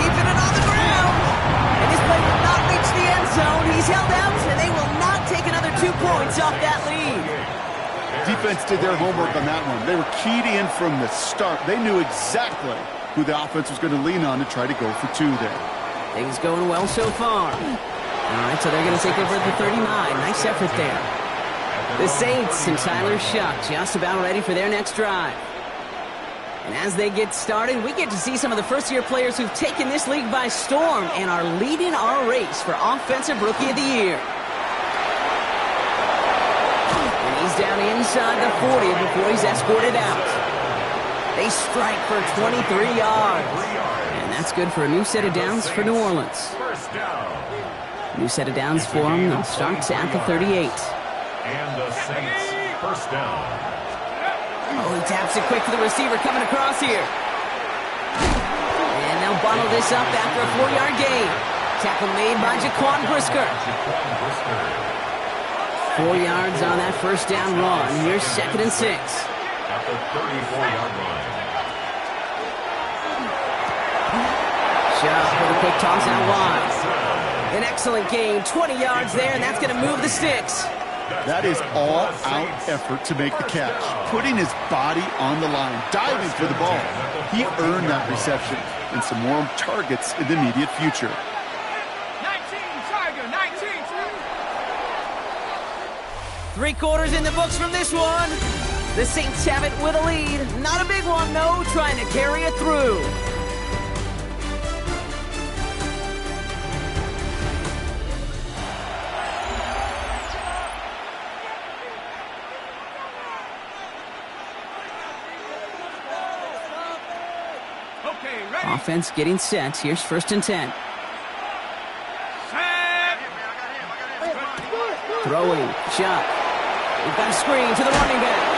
Keeping it on the ground. And this play will not reach the end zone. He's held out, and they will not take another 2 points off that lead. Defense did their homework on that one. They were keyed in from the start. They knew exactly who the offense was going to lean on to try to go for 2 there. Things going well so far. All right, so they're going to take over at the 39. Nice effort there. The Saints and Tyler Shuck just about ready for their next drive. And as they get started, we get to see some of the first-year players who've taken this league by storm and are leading our race for Offensive Rookie of the Year. And he's down inside the 40 before he's escorted out. They strike for 23 yards. And that's good for a new set of downs for New Orleans. first down. New set of downs for them. They'll start at the 38. And the Saints first down. Oh, he taps it quick to the receiver coming across here. And they'll bottle this up after a 4-yard gain. Tackle made by Jaquan Brisker. 4 yards on that first down run. Here's 2nd and 6. At the 34-yard line. Shuck with a quick toss out wide. An excellent gain, 20 yards there, and that's going to move the sticks. That is all-out effort to make the catch, putting his body on the line, diving for the ball. He earned that reception and some more targets in the immediate future. 19, Tiger, 19. 3 quarters in the books from this one. The Saints have it with a lead. Not a big one, though, trying to carry it through. Okay, ready? Offense getting set. Here's 1st and 10. Set. Throwing. Shuck. We've got a screen to the running back.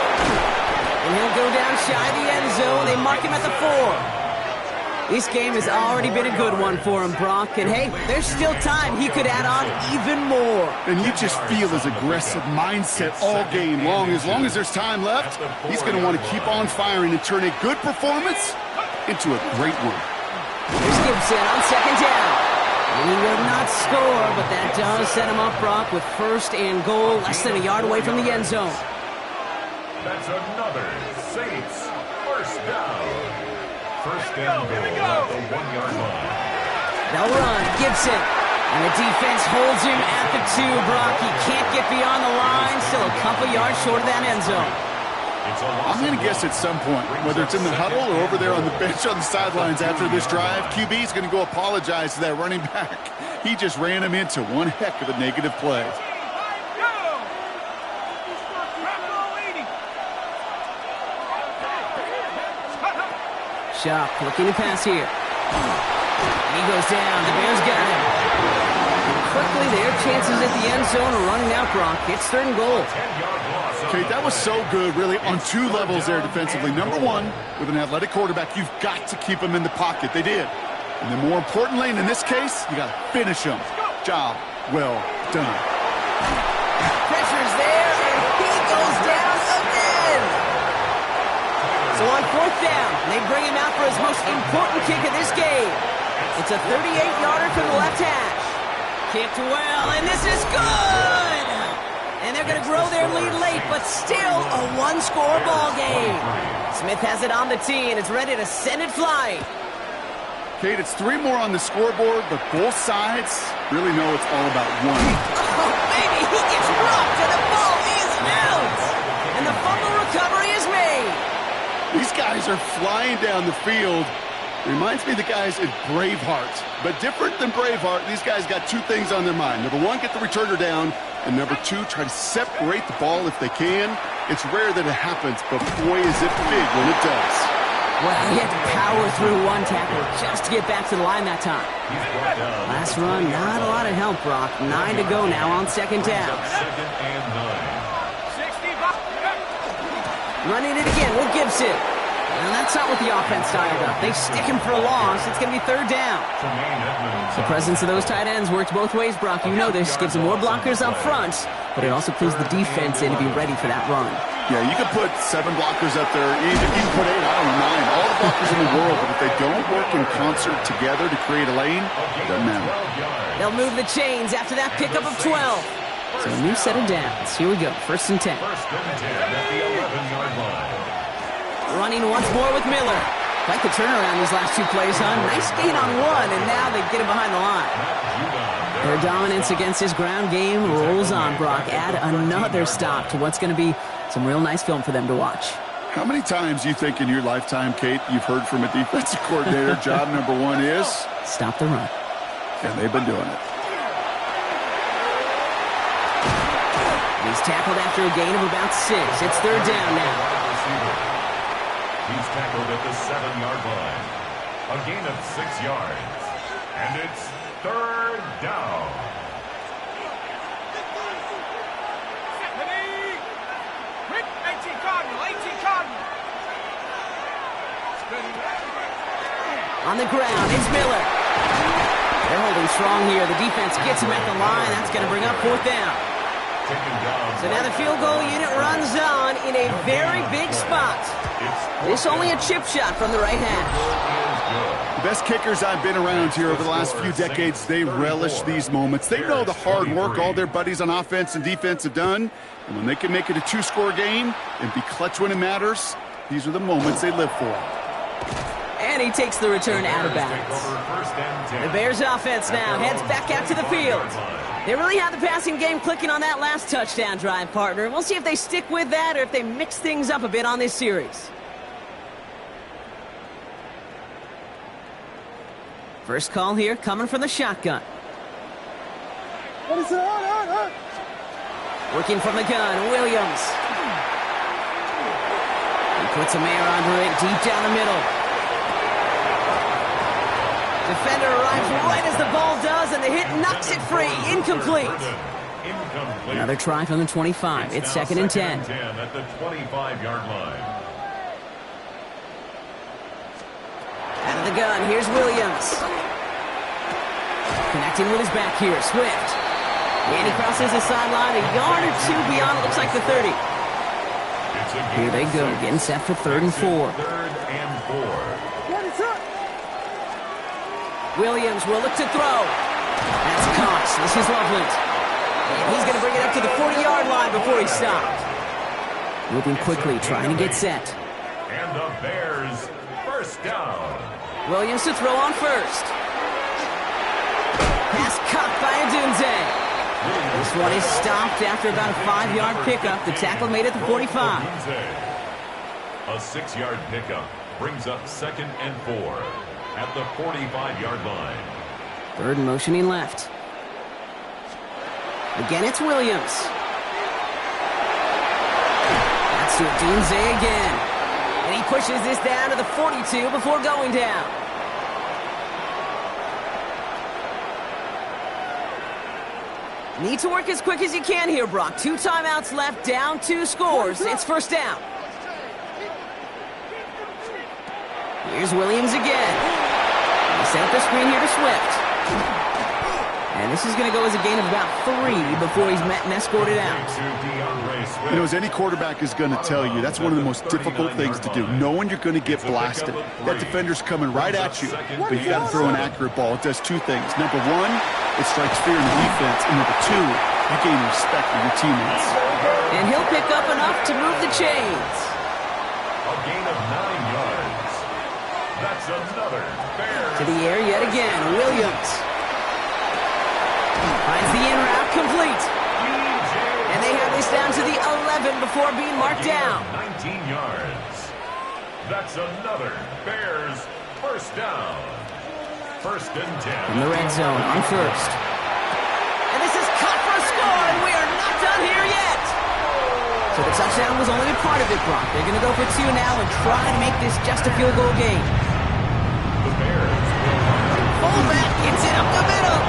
And he'll go down shy of the end zone. They mark him at the 4. This game has already been a good one for him, Brock. And hey, there's still time. He could add on even more. And you just feel his aggressive mindset all game long. As long as there's time left, he's going to want to keep on firing and turn a good performance into a great one. Here's Gibson on 2nd down. He will not score, but that does set him up, Brock, with 1st and goal, less than a yard away from the end zone. That's another Saints first down. First and goal at the 1-yard line. They'll run. Gibson. And the defense holds him at the 2, Brock. He can't get beyond the line. Still a couple yards short of that end zone. I'm going to guess at some point, whether it's in the huddle or over there on the bench on the sidelines after this drive, QB is going to go apologize to that running back. He just ran him into one heck of a negative play. Shuck looking to pass here. He goes down. The Bears got him. Quickly, their chances at the end zone are running out, Brock. It's 3rd and goal. Okay, that was so good, really, on 2 levels there defensively. Number 1, with an athletic quarterback, you've got to keep him in the pocket. They did. And then more importantly, and in this case, you got to finish him. Job well done. Pressure's there, and he goes down again. So on 4th down, they bring him out for his most important kick of this game. It's a 38-yarder from the left hash. Kicked well, and this is good! And they're going to grow their lead late, but still a 1-score ball game. Smith has it on the tee, and it's ready to send it flying. Kate, it's 3 more on the scoreboard, but both sides really know it's all about 1. Oh, baby, he gets rocked, and the ball is out! And the fumble recovery is made. These guys are flying down the field. Reminds me of the guys in Braveheart. But different than Braveheart, these guys got 2 things on their mind. Number 1, get the returner down. And number 2, try to separate the ball if they can. It's rare that it happens, but boy, is it big when it does. Well, he had to power through 1 tackle just to get back to the line that time. Last run, not a lot of help, Brock. 9 to go now on 2nd down. 2nd and 9. Running it again, Will Gibson. And that's not what the offense dialed up. They stick him for a loss. It's going to be 3rd down. The presence of those tight ends works both ways, Brock. You know this. Gives them more blockers up front, but it also clues the defense in to be ready for that run. Yeah, you could put 7 blockers up there, even put 8, I don't know, 9, all the blockers in the world, but if they don't work in concert together to create a lane, it doesn't matter. They'll move the chains after that pickup of 12. So a new set of downs. Here we go, 1st and 10. First and 10 at the 11-yard line. Running once more with Miller. Like the turnaround these last 2 plays, huh? Nice gain on 1, and now they get him behind the line. Their dominance against his ground game rolls on, Brock. Add another stop to what's going to be some real nice film for them to watch. How many times do you think in your lifetime, Kate, you've heard from a defensive coordinator, job number 1 is? Stop the run. And they've been doing it. He's tackled after a gain of about 6. It's 3rd down now. He's tackled at the 7-yard line. A gain of 6 yards. And it's 3rd down. Rick, 18 Cardinal, 18 Cardinal. On the ground, it's Miller. They're holding strong here. The defense gets him at the line. That's going to bring up 4th down. So now the field goal unit runs on in a very big spot. This only a chip shot from the right hash. The best kickers I've been around here over the last few decades, they relish these moments. They know the hard work all their buddies on offense and defense have done. And when they can make it a 2-score game and be clutch when it matters, these are the moments they live for. And he takes the return out of bounds. The Bears offense now heads back out to the field. They really have the passing game clicking on that last touchdown drive, partner. We'll see if they stick with that or if they mix things up a bit on this series. First call here coming from the shotgun. Working from the gun, Williams. He puts a man under it deep down the middle. Defender arrives right as the ball does, and the hit knocks it free. Incomplete. Another try from the 25. It's 2nd and 10. At the 25-yard line. Out of the gun, here's Williams. Connecting with his back here, Swift. And he crosses the sideline a yard or 2 beyond, it looks like the 30. Here they go, getting set for 3rd and 4. 3rd and 4. Williams will look to throw. That's Cox. This is Loveland. And he's going to bring it up to the 40-yard line before he's stopped. Moving quickly, trying to get set. And the Bears, 1st down. Williams to throw on 1st. Pass caught by Adunze. This one is stopped after about a 5-yard pickup. The tackle made it to 45. A 6-yard pickup brings up 2nd and 4 at the 45-yard line. 3rd and motioning left. Again, it's Williams. That's to Adunze again. And he pushes this down to the 42 before going down. Need to work as quick as you can here, Brock. 2 timeouts left, down 2 scores. It's 1st down. Here's Williams again. He set up the screen here to Swift. And this is going to go as a gain of about 3 before he's met and escorted out. You know, as any quarterback is going to tell you, that's one of the most difficult things to do, knowing you're going to get blasted. That defender's coming right at you, but you got to throw an accurate ball. It does 2 things. Number 1, it strikes fear in the defense, and number 2, you gain respect for your teammates. And he'll pick up enough to move the chains. A gain of 9 yards. That's another Bears. To the air yet again, Williams. Finds the in route complete. And they have this down to the 11 before being marked down. 19 yards. That's another Bears 1st down. 1st and 10. In the red zone on 1st. And this is caught for a score, and we are not done here yet. So the touchdown was only a part of it, Brock. They're going to go for 2 now and try to make this just a field goal game. The Bears. Fullback gets it up the middle.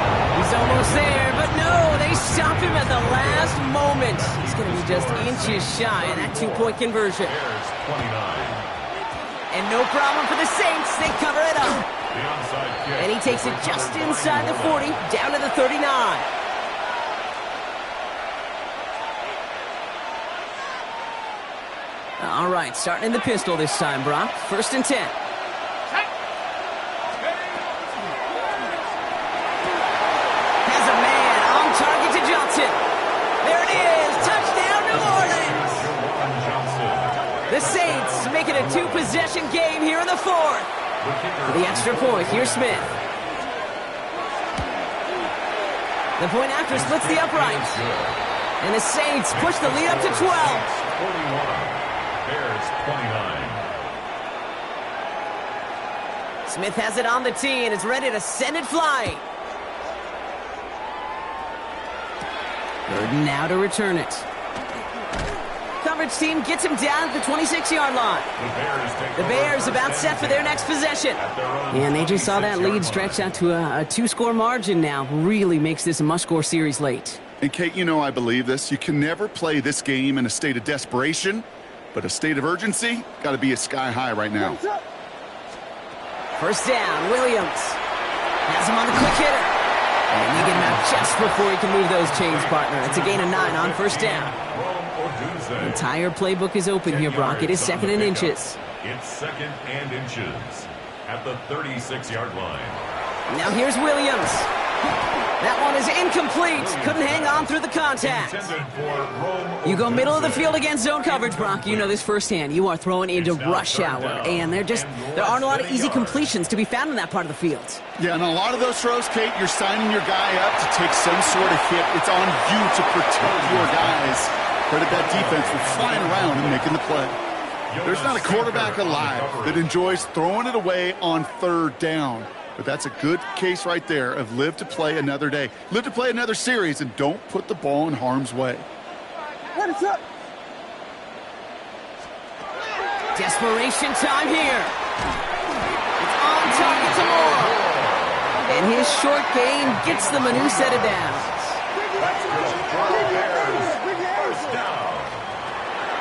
He's almost there, but no, they stop him at the last moment. He's going to be just inches shy in that 2-point conversion. Bears 29. And no problem for the Saints. They cover it up. The onside kick. And he takes it just inside the 40, down to the 39. All right, starting in the pistol this time, Brock. 1st and 10. Has a man on target to Johnson. There it is. Touchdown, New Orleans. The Saints make it a 2-possession game here in the 4th. For the extra point, here's Smith. The point after splits the uprights. And the Saints push the lead up to 12. 41. Bears 29. Smith has it on the tee and is ready to send it flying. Burden now to return it. Coverage team gets him down at the 26-yard line. The Bears about set for their next possession. And they just saw that lead stretch out to a 2-score margin now. Really makes this a must-score series late. And Kate, you know I believe this. You can never play this game in a state of desperation, but a state of urgency got to be sky high right now. 1st down, Williams. Has him on the quick hitter. And they get him out just before he can move those chains, partner. It's a gain of 9 on 1st down. The entire playbook is open here, Brock. It is 2nd and inches. It's 2nd and inches at the 36-yard line. Now here's Williams. That one is incomplete. Couldn't hang on through the contact. You go middle of the field against zone coverage, Brock. You know this firsthand. You are throwing into rush hour, and there aren't a lot of easy completions to be found in that part of the field. Yeah, and a lot of those throws, Kate, you're signing your guy up to take some sort of hit. It's on you to protect your guys. Credit that defense for flying around and making the play. There's not a quarterback alive that enjoys throwing it away on 3rd down. But that's a good case right there of live to play another day. Live to play another series and don't put the ball in harm's way. What is up? Desperation time here. It's on target to Moore. And his short gain gets them a new set of downs.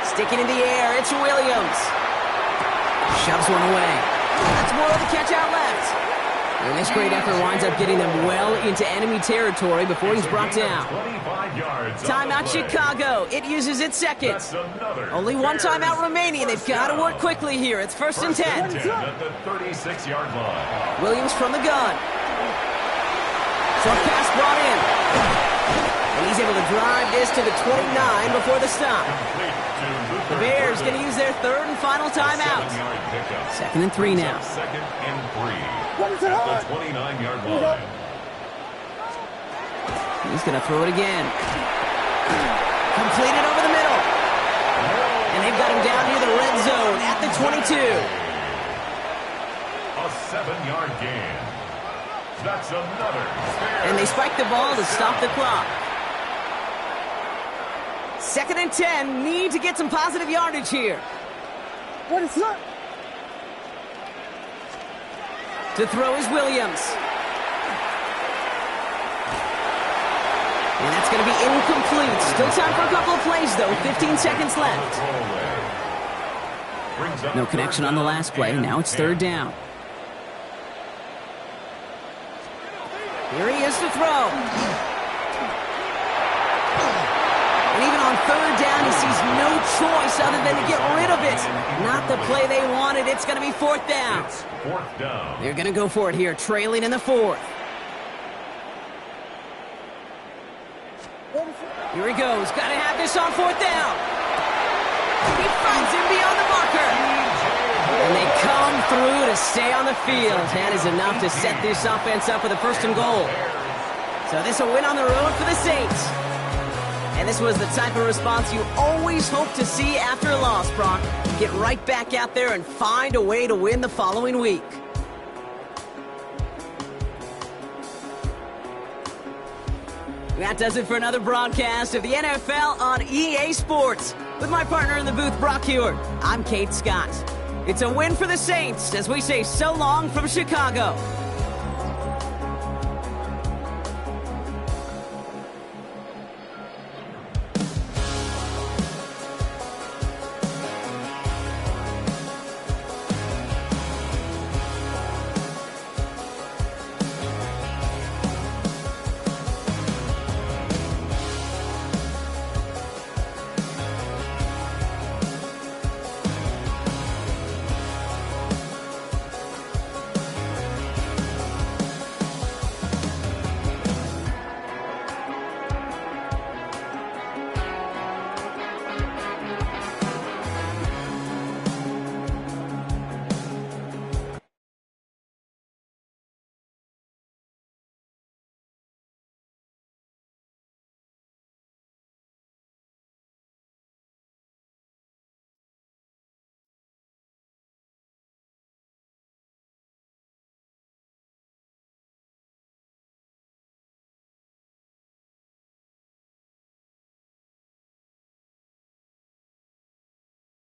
Sticking in the air, it's Williams. Shoves one away. That's Moore with the catch out left. And this great effort winds up getting them well into enemy territory before he's brought down. Timeout Chicago. It uses its 2nd. Only one timeout remaining. They've got to work quickly here. It's 1st and 10. At the 36-yard line. Williams from the gun. Short pass brought in. And he's able to drive this to the 29 before the stop. The Bears going to use their 3rd and final timeout. 2nd and 3 now. 2nd and 3. At the 29-yard line. He's going to throw it again. Completed over the middle. And they've got him down near the red zone at the 22. A 7-yard gain. That's another. And they spike the ball to stop the clock. 2nd and 10. Need to get some positive yardage here. What is up? To throw is Williams. And that's going to be incomplete. Still time for a couple of plays, though. 15 seconds left. No connection on the last play. Now it's 3rd down. Here he is to throw. And even on 3rd down, he sees no choice other than to get rid of it. Not the play they wanted. It's going to be 4th down. It's 4th down. They're going to go for it here, trailing in the 4th. Here he goes. Got to have this on 4th down. He finds him beyond the marker. And they come through to stay on the field. That is enough to set this offense up with a 1st and goal. So this a win on the road for the Saints. And this was the type of response you always hope to see after a loss, Brock. Get right back out there and find a way to win the following week. That does it for another broadcast of the NFL on EA Sports. With my partner in the booth, Brock Huard, I'm Kate Scott. It's a win for the Saints as we say so long from Chicago.